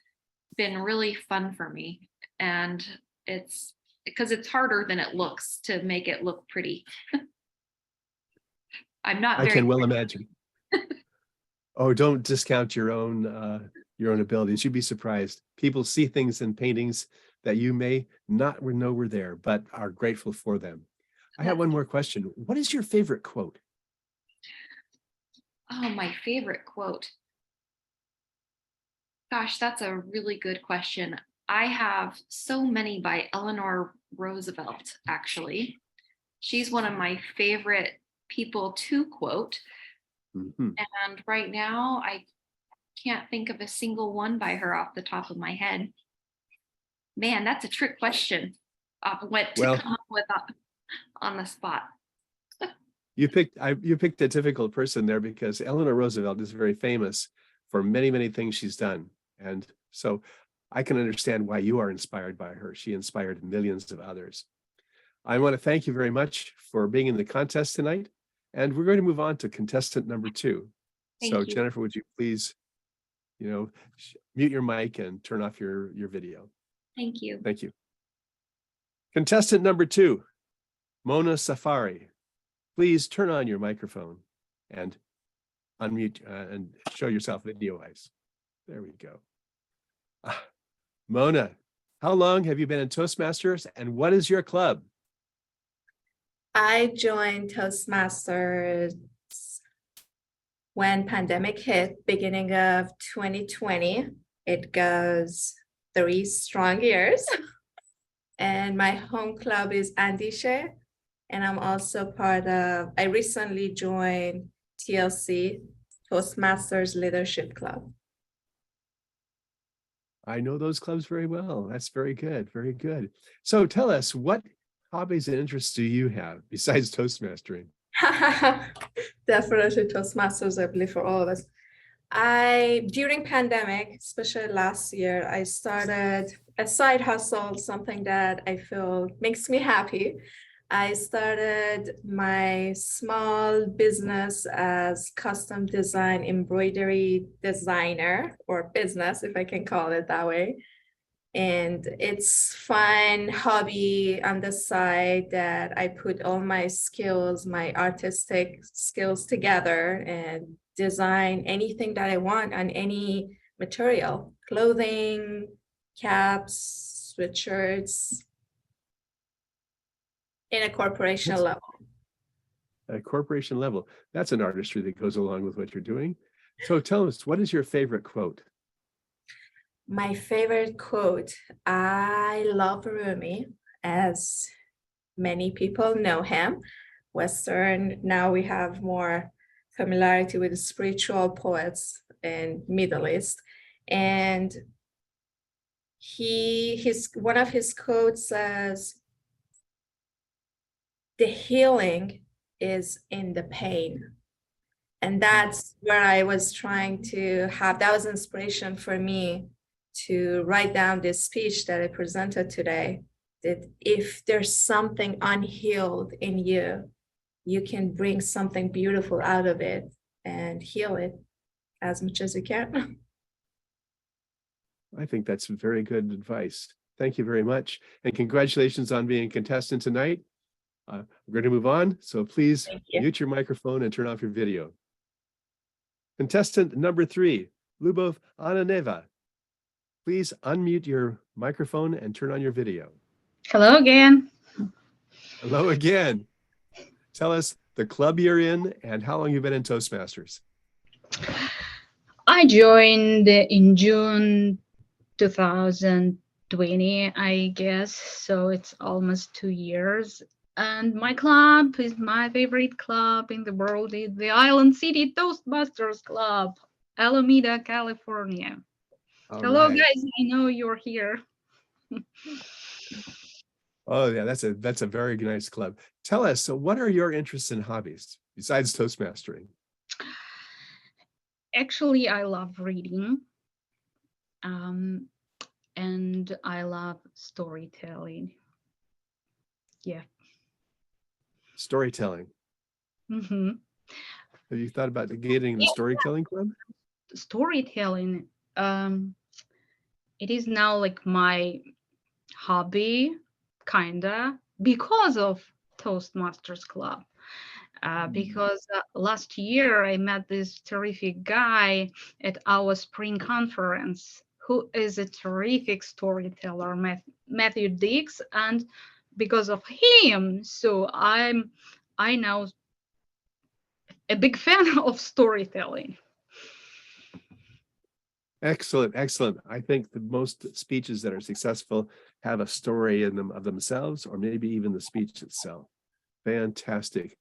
been really fun for me. And it's because it's harder than it looks to make it look pretty. I'm not I very can well imagine. Oh, don't discount your own abilities. You'd be surprised. People see things in paintings that you may not know were there, but are grateful for them. I have one more question. What is your favorite quote? Oh, my favorite quote. Gosh, that's a really good question. I have so many by Eleanor Roosevelt, actually. She's one of my favorite people to quote. Mm-hmm. And right now, I can't think of a single one by her off the top of my head. Man, that's a trick question. What to come up with on the spot. You picked a difficult person there because Eleanor Roosevelt is very famous for many, many things she's done. And so I can understand why you are inspired by her. She inspired millions of others. I want to thank you very much for being in the contest tonight. And we're going to move on to contestant number 2. Thank So you. Jennifer, would you please mute your mic and turn off your video. Thank you. Thank you. Contestant number 2, Mona Safari. Please turn on your microphone and unmute and show yourself video-wise. There we go. Mona, how long have you been in Toastmasters and what is your club? I joined Toastmasters when pandemic hit, beginning of 2020. It goes 3 strong years. And my home club is Andishe. And I'm also I recently joined TLC, Toastmasters Leadership Club. I know those clubs very well. That's very good. Very good. So tell us, what hobbies and interests do you have besides Toastmastering? Definitely Toastmasters, I believe, for all of us. During pandemic, especially last year, I started a side hustle, something that I feel makes me happy. I started my small business as custom design embroidery designer, or business, if I can call it that way. And it's fun hobby on the side that I put all my skills, my artistic skills together and design anything that I want on any material, clothing, caps, sweatshirts, in a corporation level. At a corporation level. That's an artistry that goes along with what you're doing. So tell us, what is your favorite quote? My favorite quote, I love Rumi, as many people know him. Western, now we have more familiarity with spiritual poets in Middle East. And one of his quotes says, the healing is in the pain. And that's where I was trying to have, that was inspiration for me to write down this speech that I presented today, that if there's something unhealed in you, you can bring something beautiful out of it and heal it as much as you can. I think that's very good advice. Thank you very much. And congratulations on being a contestant tonight. We're going to move on. So please mute your microphone and turn off your video. Contestant number 3, Lubov Ananeva. Please unmute your microphone and turn on your video. Hello again. Hello again. Tell us the club you're in and how long you've been in Toastmasters. I joined in June 2020, I guess. So it's almost 2 years. And my club is my favorite club in the world. It's the Island City Toastmasters Club, Alameda, California. Hello, guys. I know you're here. Oh, yeah, that's a very nice club. Tell us, so what are your interests and hobbies besides Toastmastering? Actually, I love reading. And I love storytelling. Yeah. Storytelling. Mm-hmm. Have you thought about getting the storytelling club? Storytelling, it is now like my hobby, kinda, because of Toastmasters Club. Because last year I met this terrific guy at our spring conference who is a terrific storyteller, Matthew Dix, and because of him, so I now a big fan of storytelling. Excellent, excellent. I think the most speeches that are successful have a story in them of themselves, or maybe even the speech itself. Fantastic.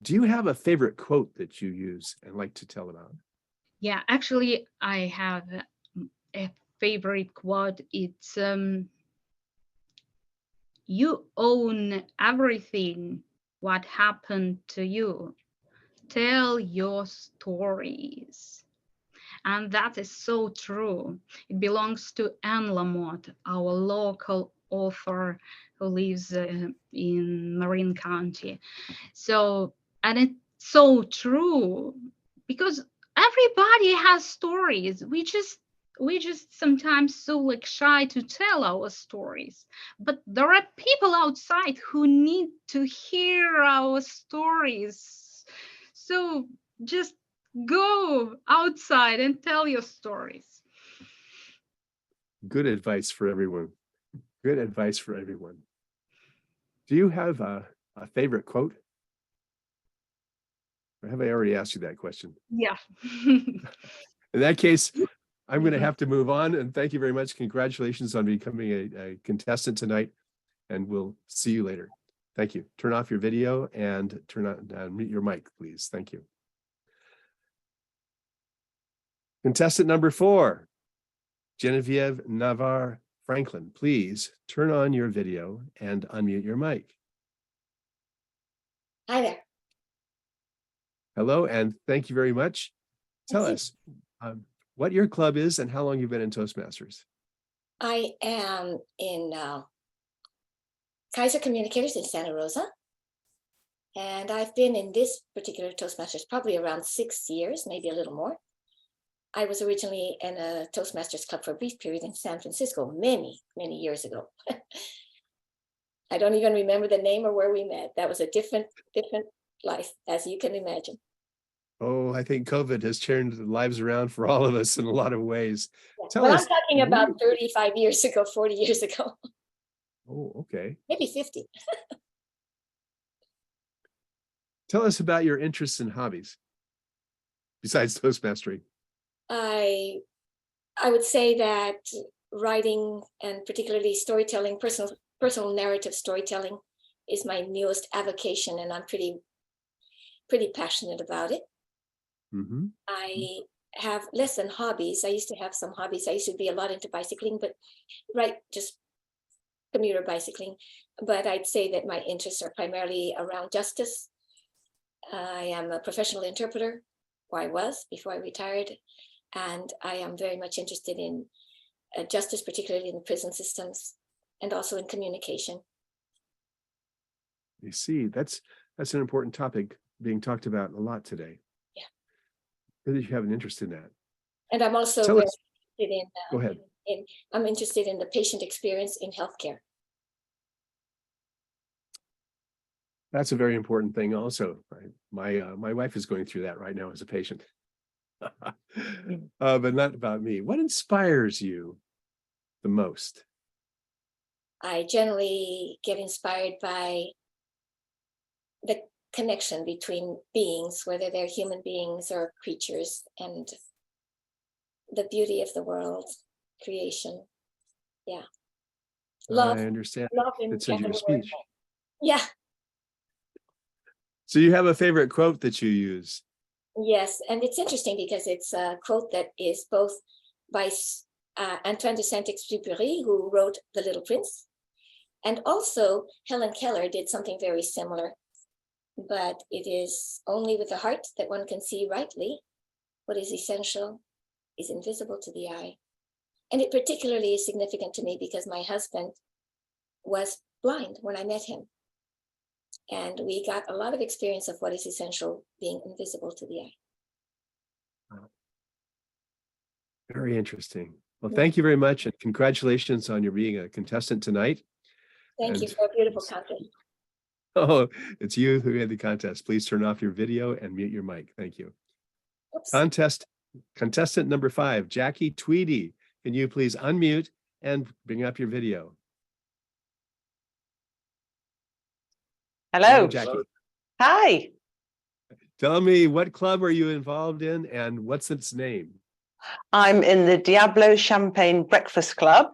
Do you have a favorite quote that you use and like to tell about? Yeah, actually, I have a favorite quote. It's you own everything what happened to you. Tell your stories. And that is so true. It belongs to Anne Lamott, our local author who lives in Marin County. So, and it's so true because everybody has stories. We just sometimes so like shy to tell our stories, but there are people outside who need to hear our stories. So just go outside and tell your stories. Good advice for everyone. Good advice for everyone. Do you have a favorite quote? Or have I already asked you that question? Yeah. In that case, I'm going to have to move on, and thank you very much. Congratulations on becoming a contestant tonight, and we'll see you later. Thank you. Turn off your video and turn on mute your mic, please. Thank you. Contestant number 4, Genevieve Navarre Franklin, please turn on your video and unmute your mic. Hi there. Hello, and thank you very much. Tell us what your club is and how long you've been in Toastmasters. I am in Kaiser Communicators in Santa Rosa. And I've been in this particular Toastmasters probably around 6 years, maybe a little more. I was originally in a Toastmasters club for a brief period in San Francisco many, many years ago. I don't even remember the name or where we met. That was a different life, as you can imagine. Oh, I think COVID has turned lives around for all of us in a lot of ways. Yeah. Tell But us. I'm talking about 35 years ago, 40 years ago, Oh, okay. maybe 50. Tell us about your interests and hobbies besides Toastmastering. I would say that writing and particularly storytelling, personal narrative storytelling is my newest avocation, and I'm pretty passionate about it. Mm-hmm. I have less than hobbies. I used to have some hobbies. I used to be a lot into bicycling, but just commuter bicycling. But I'd say that my interests are primarily around justice. I am a professional interpreter, or I was before I retired. And I am very much interested in justice, particularly in the prison systems, and also in communication. You see, that's an important topic being talked about a lot today. Yeah. Good that you have an interest in that. And I'm also Tell very us. interested Go ahead. I'm interested in the patient experience in healthcare. That's a very important thing also. Right? My wife is going through that right now as a patient. But not about me. What inspires you the most? I generally get inspired by the connection between beings, whether they're human beings or creatures, and the beauty of the world, creation. Yeah. Love. I understand. Love in It said your capital word. speech. Yeah. So you have a favorite quote that you use? Yes, and it's interesting because it's a quote that is both by Antoine de Saint-Exupéry, who wrote The Little Prince, and also Helen Keller did something very similar. But it is only with the heart that one can see rightly. What is essential is invisible to the eye. And it particularly is significant to me because my husband was blind when I met him. And we got a lot of experience of what is essential being invisible to the eye. Very interesting. Well, thank you very much, and congratulations on your being a contestant tonight. Thank you for a beautiful contest. Oh, it's you who had the contest. Please turn off your video and mute your mic. Thank you. Oops. Contestant number 5, Jackie Tweedy. Can you please unmute and bring up your video? Hello. Jackie. Hi. Tell me, what club are you involved in and what's its name? I'm in the Diablo Champagne Breakfast Club,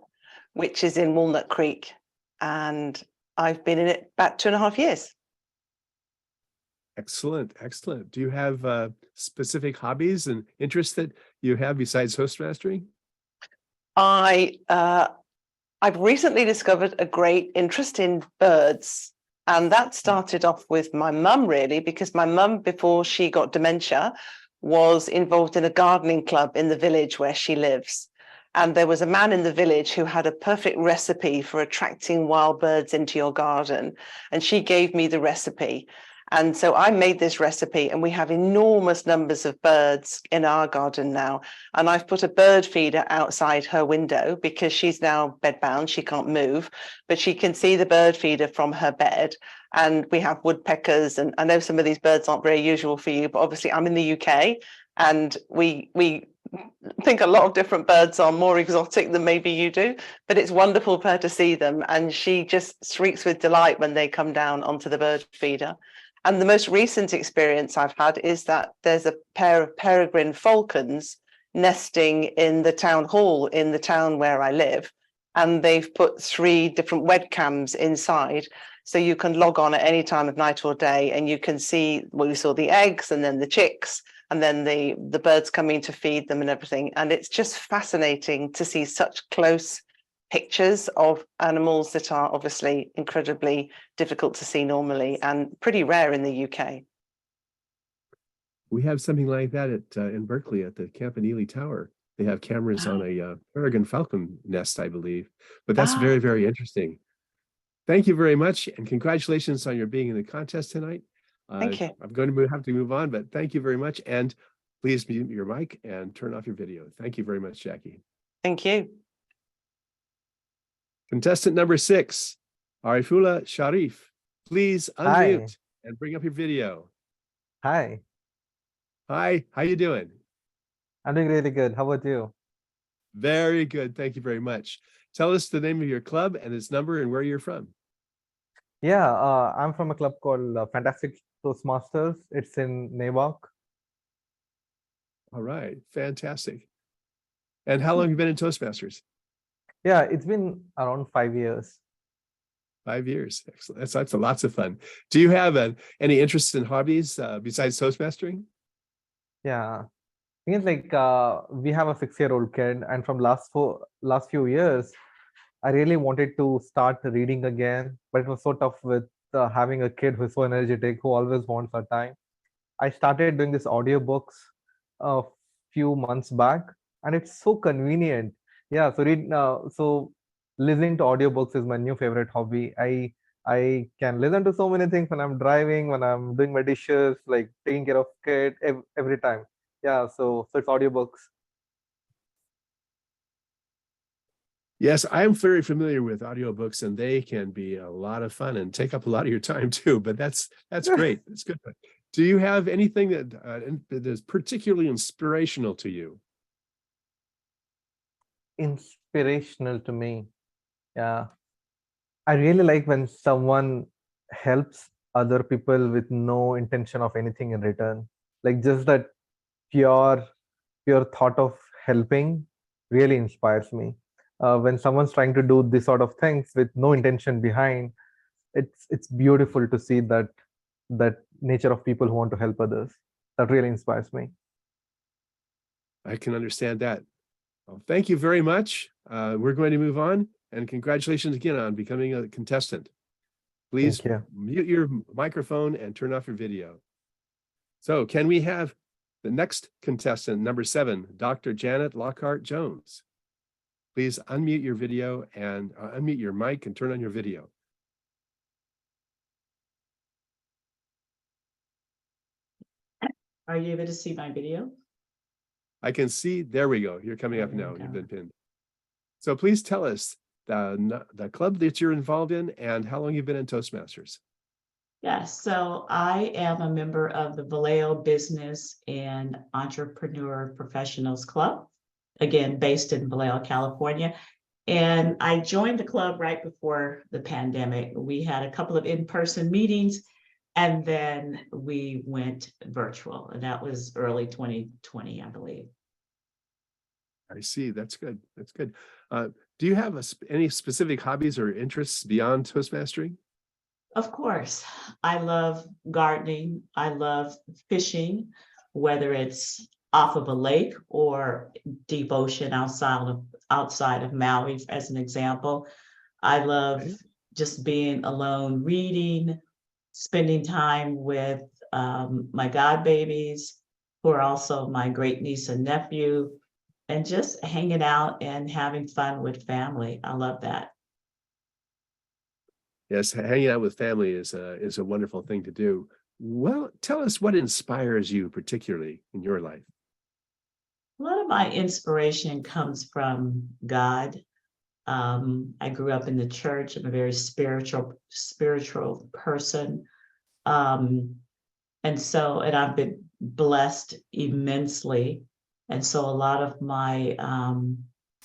which is in Walnut Creek, and I've been in it about 2.5 years. Excellent, excellent. Do you have specific hobbies and interests that you have besides Toastmastering? I've recently discovered a great interest in birds, and that started off with my mum, really, because my mum, before she got dementia, was involved in a gardening club in the village where she lives. And there was a man in the village who had a perfect recipe for attracting wild birds into your garden. And she gave me the recipe. And so I made this recipe, and we have enormous numbers of birds in our garden now. And I've put a bird feeder outside her window because she's now bedbound. She can't move, but she can see the bird feeder from her bed. And we have woodpeckers. And I know some of these birds aren't very usual for you, but obviously I'm in the UK, and we think a lot of different birds are more exotic than maybe you do, but it's wonderful for her to see them. And she just shrieks with delight when they come down onto the bird feeder. And the most recent experience I've had is that there's a pair of peregrine falcons nesting in the town hall in the town where I live. And they've put 3 different webcams inside. So you can log on at any time of night or day, and you can see, well, we saw the eggs and then the chicks, and then the birds coming to feed them and everything. And it's just fascinating to see such close pictures of animals that are obviously incredibly difficult to see normally and pretty rare in the UK. We have something like that at in Berkeley at the Campanile Tower. They have cameras on a peregrine falcon nest, I believe. But that's very, very interesting. Thank you very much, and congratulations on your being in the contest tonight. Thank you. I'm going to have to move on, but thank you very much. And please mute your mic and turn off your video. Thank you very much, Jackie. Thank you. Contestant number 6, Arifullah Sharif. Please unmute and bring up your video. Hi, Hi, how you doing? I'm doing really good. How about you? Very good. Thank you very much. Tell us the name of your club and its number and where you're from. Yeah, I'm from a club called Fantastic Toastmasters. It's in Newark. All right, fantastic. And how long have you been in Toastmasters? Yeah, it's been around 5 years. 5 years. Excellent. That's lots of fun. Do you have any interests in hobbies besides Toastmastering? Yeah, it's like we have a 6-year-old kid, and from last few years, I really wanted to start reading again, but it was so tough with having a kid who's so energetic, who always wants our time. I started doing this audiobooks a few months back, and it's so convenient. Yeah, so listening to audiobooks is my new favorite hobby. I can listen to so many things when I'm driving, when I'm doing my dishes, like taking care of kid every time. Yeah, so it's audiobooks. Yes, I'm very familiar with audiobooks, and they can be a lot of fun and take up a lot of your time too, but that's great. That's good. Do you have anything that is particularly inspirational to you? Inspirational to me. Yeah, I really like when someone helps other people with no intention of anything in return. Like just that pure thought of helping really inspires me. When someone's trying to do this sort of things with no intention behind, it's beautiful to see that nature of people who want to help others. That really inspires me. I can understand that. Well, thank you very much. We're going to move on, and congratulations again on becoming a contestant. Please mute your microphone and turn off your video. So can we have the next contestant, number 7, Dr. Janet Lockhart Jones? Please unmute your video and unmute your mic and turn on your video. Are you able to see my video? I can see, there we go. You're coming up now. You've been pinned. So please tell us the club that you're involved in and how long you've been in Toastmasters. Yes, so I am a member of the Vallejo Business and Entrepreneur Professionals Club, again, based in Vallejo, California. And I joined the club right before the pandemic. We had a couple of in-person meetings, and then we went virtual, and that was early 2020, I believe. I see. That's good. That's good. Do you have any specific hobbies or interests beyond Toastmastering? Of course, I love gardening. I love fishing, whether it's off of a lake or deep ocean outside of Maui, as an example. I love just being alone, reading, spending time with my god babies, who are also my great niece and nephew, and just hanging out and having fun with family. I love that. Yes, hanging out with family is a wonderful thing to do. Well, tell us what inspires you particularly in your life. A lot of my inspiration comes from God. I grew up in the church. I'm a very spiritual person. And I've been blessed immensely. And so a lot of my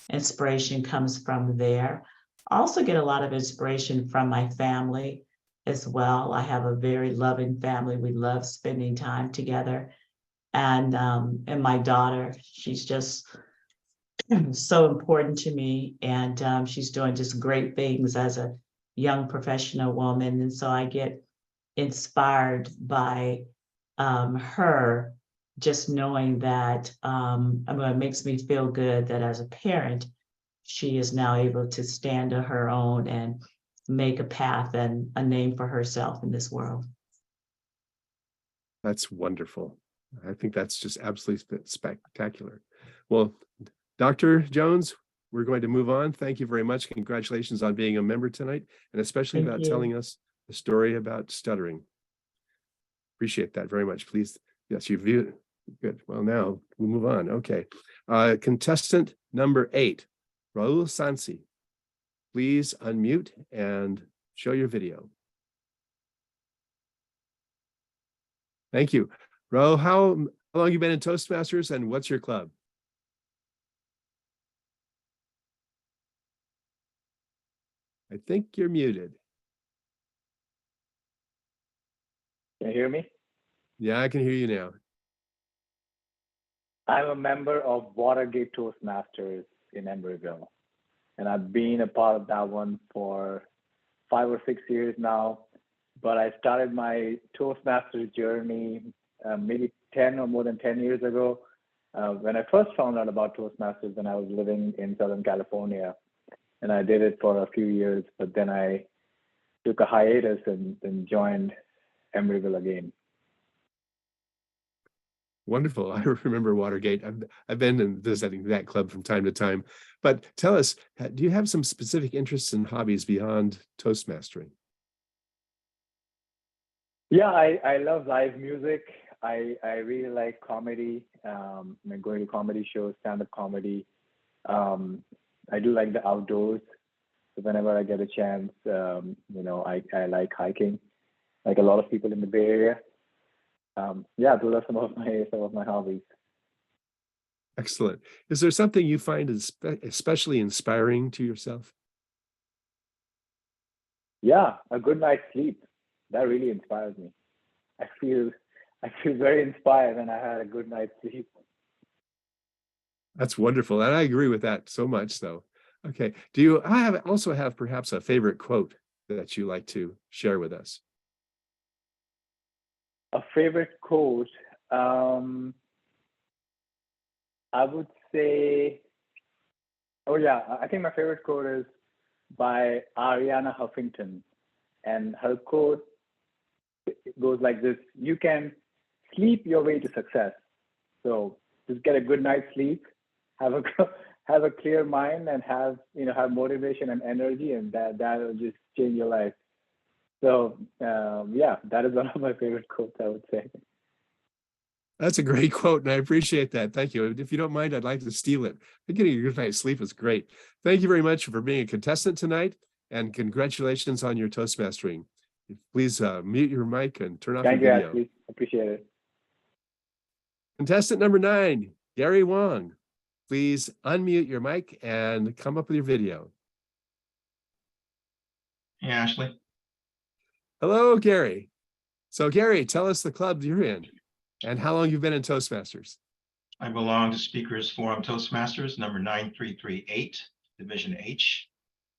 inspiration comes from there. I also get a lot of inspiration from my family as well. I have a very loving family. We love spending time together. And my daughter, she's just so important to me. And she's doing just great things as a young professional woman. And so I get inspired by her, just knowing that it makes me feel good that as a parent, she is now able to stand on her own and make a path and a name for herself in this world. That's wonderful. I think that's just absolutely spectacular. Well, Dr. Jones, we're going to move on. Thank you very much. Congratulations on being a member tonight, and especially Thank about you. telling us the story about stuttering. Appreciate that very much. Please, yes, you view. Good. Well, now we'll move on. Okay. Contestant number 8, Raul Sansi. Please unmute and show your video. Thank you. Raul, how long have you been in Toastmasters and what's your club? I think you're muted. Can you hear me? Yeah, I can hear you now. I'm a member of Watergate Toastmasters in Emeryville, and I've been a part of that one for 5 or 6 years now. But I started my Toastmasters journey maybe 10 or more than 10 years ago when I first found out about Toastmasters when I was living in Southern California. And I did it for a few years, but then I took a hiatus and then joined Emeryville again. Wonderful. I remember Watergate. I've been in visiting that club from time to time. But tell us, do you have some specific interests and hobbies beyond Toastmastering? Yeah, I love live music. I really like comedy. Going to comedy shows, stand-up comedy. I do like the outdoors. So whenever I get a chance, I like hiking, like a lot of people in the Bay Area. Yeah, those are some of my hobbies. Excellent. Is there something you find especially inspiring to yourself? Yeah, a good night's sleep. That really inspires me. I feel very inspired when I had a good night's sleep. That's wonderful. And I agree with that so much so. Okay. Do you also have perhaps a favorite quote that you like to share with us? A favorite quote, I would say, I think my favorite quote is by Arianna Huffington. And her quote goes like this: you can sleep your way to success. So just get a good night's sleep, have a clear mind, and have motivation and energy, and that will just change your life. So that is one of my favorite quotes, I would say. That's a great quote, and I appreciate that. Thank you. If you don't mind, I'd like to steal it. Getting a good night's sleep is great. Thank you very much for being a contestant tonight, and congratulations on your Toastmastering. Please mute your mic and turn off your video. Thank you, Ashley. Appreciate it. Contestant number 9, Gary Wong. Please unmute your mic and come up with your video. Hey, Ashley. Hello, Gary. So Gary, tell us the club you're in and how long you've been in Toastmasters. I belong to Speakers Forum Toastmasters number 9338, Division H.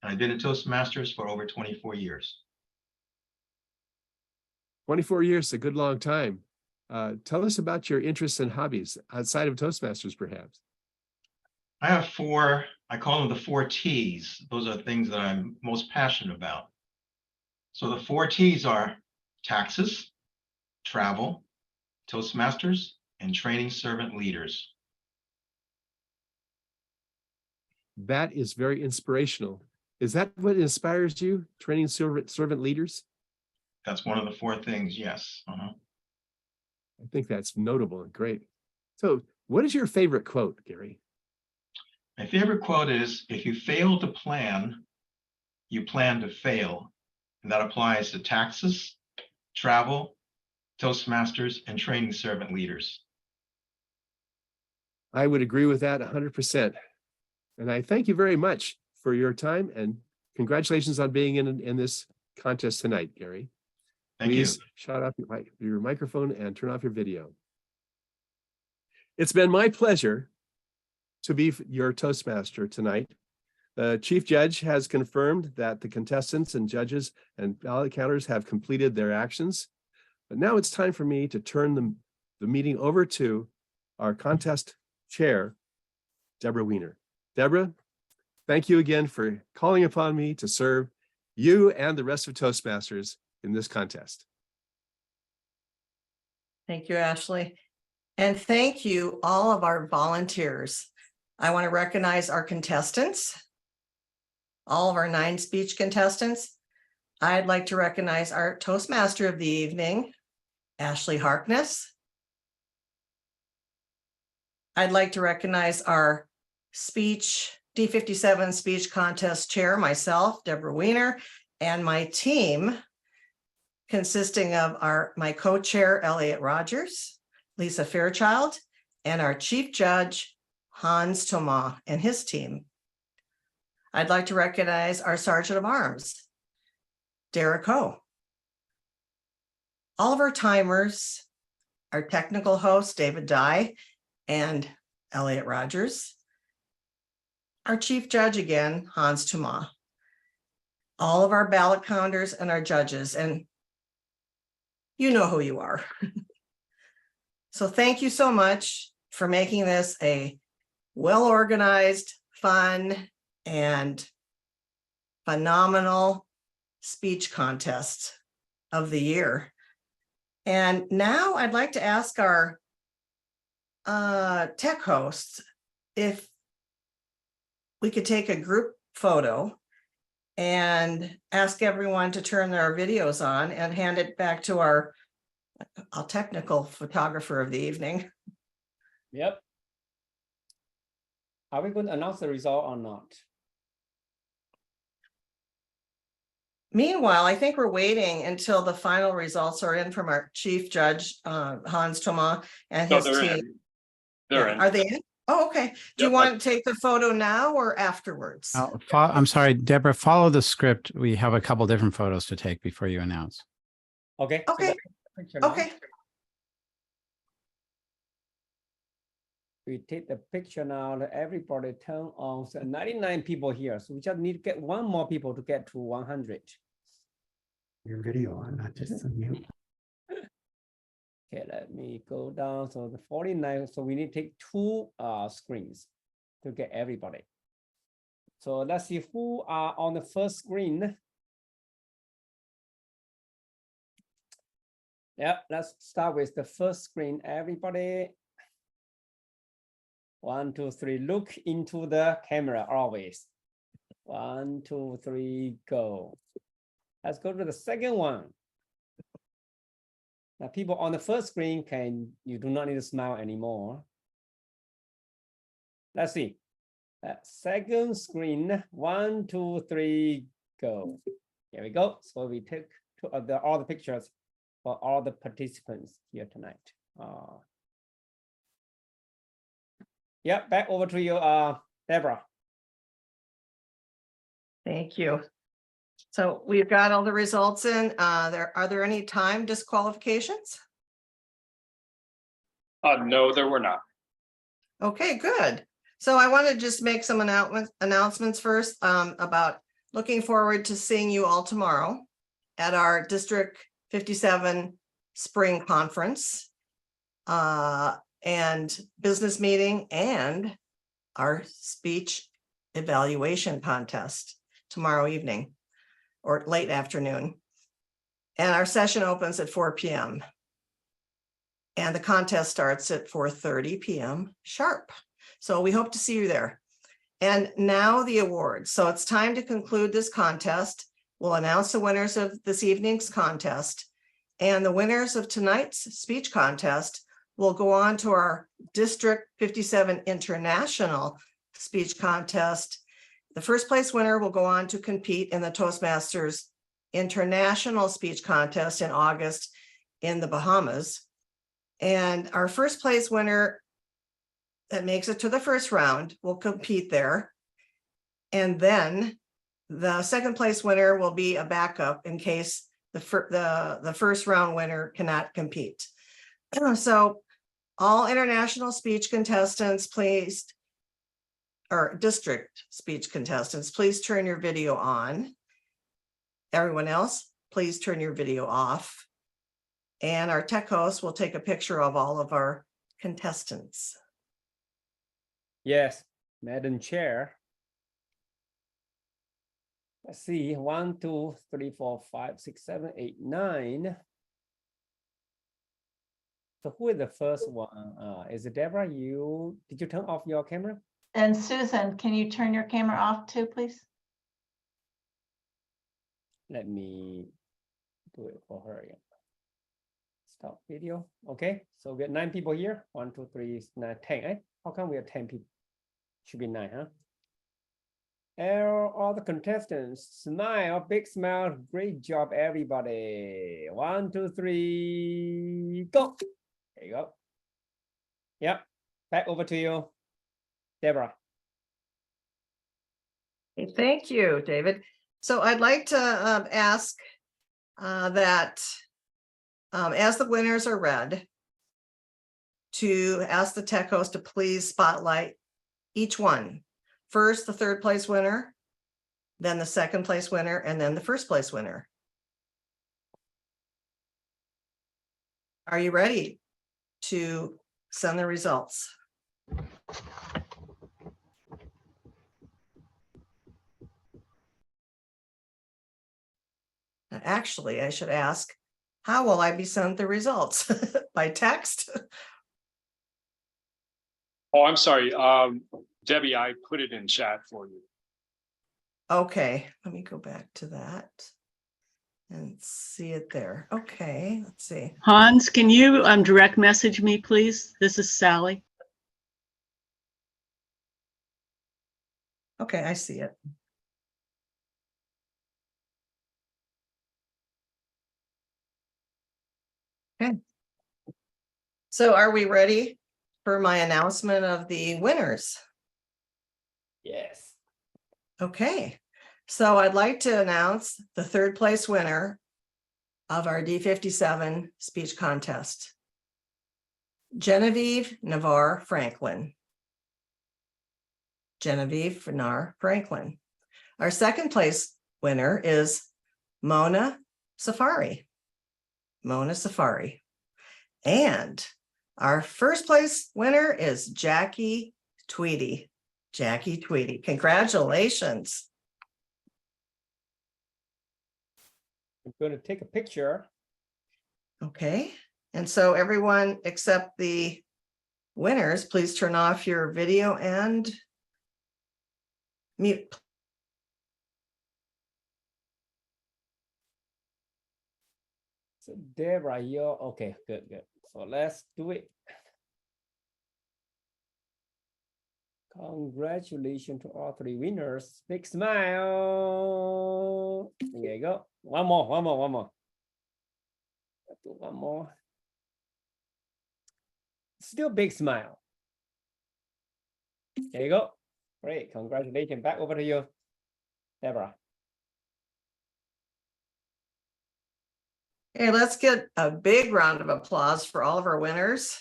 And I've been in Toastmasters for over 24 years. 24 years, a good long time. Tell us about your interests and hobbies outside of Toastmasters, perhaps. I have 4, I call them the 4 T's. Those are things that I'm most passionate about. So the 4 T's are taxes, travel, Toastmasters, and training servant leaders. That is very inspirational. Is that what inspires you, training servant leaders? That's one of the 4 things, yes. I think that's notable and great. So what is your favorite quote, Gary? My favorite quote is, if you fail to plan, you plan to fail. And that applies to taxes, travel, Toastmasters, and training servant leaders. I would agree with that 100%. And I thank you very much for your time and congratulations on being in this contest tonight, Gary. Thank Please you. shut off your microphone and turn off your video. It's been my pleasure to be your Toastmaster tonight. The Chief Judge has confirmed that the contestants and judges and ballot counters have completed their actions. But now it's time for me to turn the meeting over to our contest chair, Deborah Weiner. Deborah, thank you again for calling upon me to serve you and the rest of Toastmasters in this contest. Thank you, Ashley. And thank you, all of our volunteers. I want to recognize our contestants, all of our 9 speech contestants. I'd like to recognize our Toastmaster of the evening, Ashley Harkness. I'd like to recognize our D57 speech contest chair, myself, Deborah Weiner, and my team, consisting of my co-chair, Elliot Rogers, Lisa Fairchild, and our chief judge, Hans Thoma, and his team. I'd like to recognize our Sergeant of Arms, Derek Ho. All of our timers, our technical hosts, David Dye and Elliot Rogers. Our chief judge again, Hans Thoma. All of our ballot counters and our judges, and you know who you are. So thank you so much for making this a well-organized, fun, and phenomenal speech contest of the year. And now I'd like to ask our tech hosts if we could take a group photo and ask everyone to turn their videos on and hand it back to our technical photographer of the evening. Yep. Are we going to announce the result or not? Meanwhile, I think we're waiting until the final results are in from our chief judge, Hans Thoma, and No, his they're team. in. They're in. Are they in? Oh, okay. Do you Yep, want to take the photo now or afterwards? I'm sorry, Deborah, follow the script. We have a couple different photos to take before you announce. Okay. so Okay. let's take the picture now. Okay. We take the picture now. Everybody turn on. So 99 people here. So we just need to get 1 more people to get to 100. Your video on, not just on mute. Okay, let me go down. So the 49. So we need to take 2 screens to get everybody. So let's see who are on the first screen. Yeah, let's start with the first screen. Everybody. 1, 2, 3. Look into the camera always. 1, 2, 3, go. Let's go to the second one. Now, people on the first screen you do not need to smile anymore. Let's see. Second screen, 1, 2, 3, go. Here we go. So we took all the pictures for all the participants here tonight. Yeah, back over to you, Deborah. Thank you. So we've got all the results in. Are there any time disqualifications? No, there were not. Okay, good. So I want to just make some announcements first about looking forward to seeing you all tomorrow at our District 57 Spring Conference and business meeting and our speech evaluation contest tomorrow evening or late afternoon. And our session opens at 4 p.m. And the contest starts at 4:30 p.m. sharp. So we hope to see you there. And now the awards. So it's time to conclude this contest will announce the winners of this evening's contest. And the winners of tonight's speech contest will go on to our District 57 International Speech Contest. The first place winner will go on to compete in the Toastmasters International Speech Contest in August in the Bahamas. And our first place winner that makes it to the first round will compete there. And then the second place winner will be a backup in case the first round winner cannot compete. So all international speech contestants, please, or district speech contestants, please turn your video on. Everyone else, please turn your video off. And our tech host will take a picture of all of our contestants. Yes, Madam Chair. Let's see, 1, 2, 3, 4, 5, 6, 7, 8, 9. So who is the first one? Is it Deborah? Did you turn off your camera? And Susan, can you turn your camera off too, please? Let me do it for her again. Stop video. Okay, so we got 9 people here. 1, 2, 3, 9, 10. Eh? How come we have 10 people? Should be 9, huh? All the contestants, smile, big smile. Great job, everybody. 1, 2, 3, go. There you go. Yep, back over to you, Deborah. Okay, thank you, David. So I'd like to ask that as the winners are read, to ask the tech host to please spotlight each one. First, the third place winner, then the second place winner, and then the first place winner. Are you ready to send the results? Actually, I should ask, how will I be sent the results? By text? Oh, I'm sorry. Debbie, I put it in chat for you. Okay, let me go back to that and see it there. Okay, let's see. Hans, can you direct message me, please? This is Sally. Okay, I see it. Okay. So are we ready for my announcement of the winners? Yes. Okay, so I'd like to announce the third place winner of our D57 speech contest, Genevieve Navarre Franklin. Genevieve Navarre Franklin. Our second place winner is Mona Safari. Mona Safari. And our first place winner is Jackie Tweedy. Jackie Tweedy. Congratulations. I'm going to take a picture. Okay. And so everyone except the winners, please turn off your video and mute. So Deborah, you're okay. Good, good. So let's do it. Congratulations to all 3 winners. Big smile. There you go. One more. Let's do one more. Still big smile. There you go. Great. Congratulations. Back over to you, Deborah. Okay, let's get a big round of applause for all of our winners.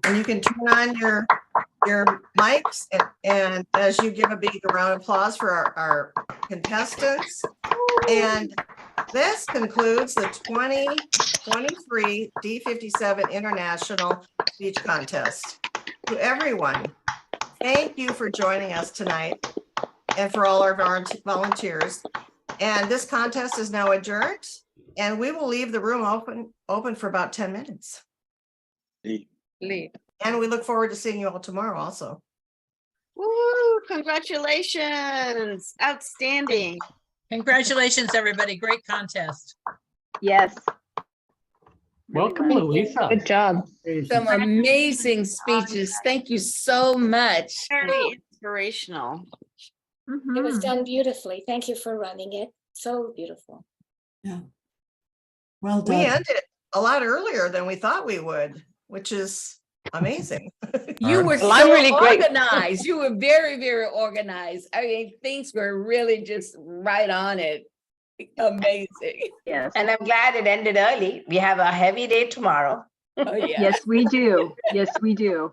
And you can turn on your mics and as you give a big round of applause for our contestants. And this concludes the 2023 D57 International Speech Contest. To everyone, thank you for joining us tonight and for all our volunteers. And this contest is now adjourned, and we will leave the room open for about 10 minutes. Leave. And we look forward to seeing you all tomorrow also. Woo! Congratulations. Outstanding. Congratulations, everybody. Great contest. Yes. Welcome, Louisa. Good job. Some amazing speeches. Thank you so much. Very inspirational. It was done beautifully. Thank you for running it. So beautiful. Well We done. ended a lot earlier than we thought we would, which is amazing. You were Well, I'm so really grateful. organized. You were very, very organized. I mean, things were really just right on it. Amazing. Yes. And I'm glad it ended early. We have a heavy day tomorrow. Oh, yeah. Yes, we do. Yes, we do.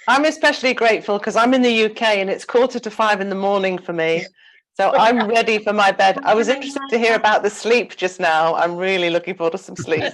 I'm especially grateful because I'm in the UK and it's 4:45 in the morning for me. So I'm ready for my bed. I was interested to hear about the sleep just now. I'm really looking forward to some sleep.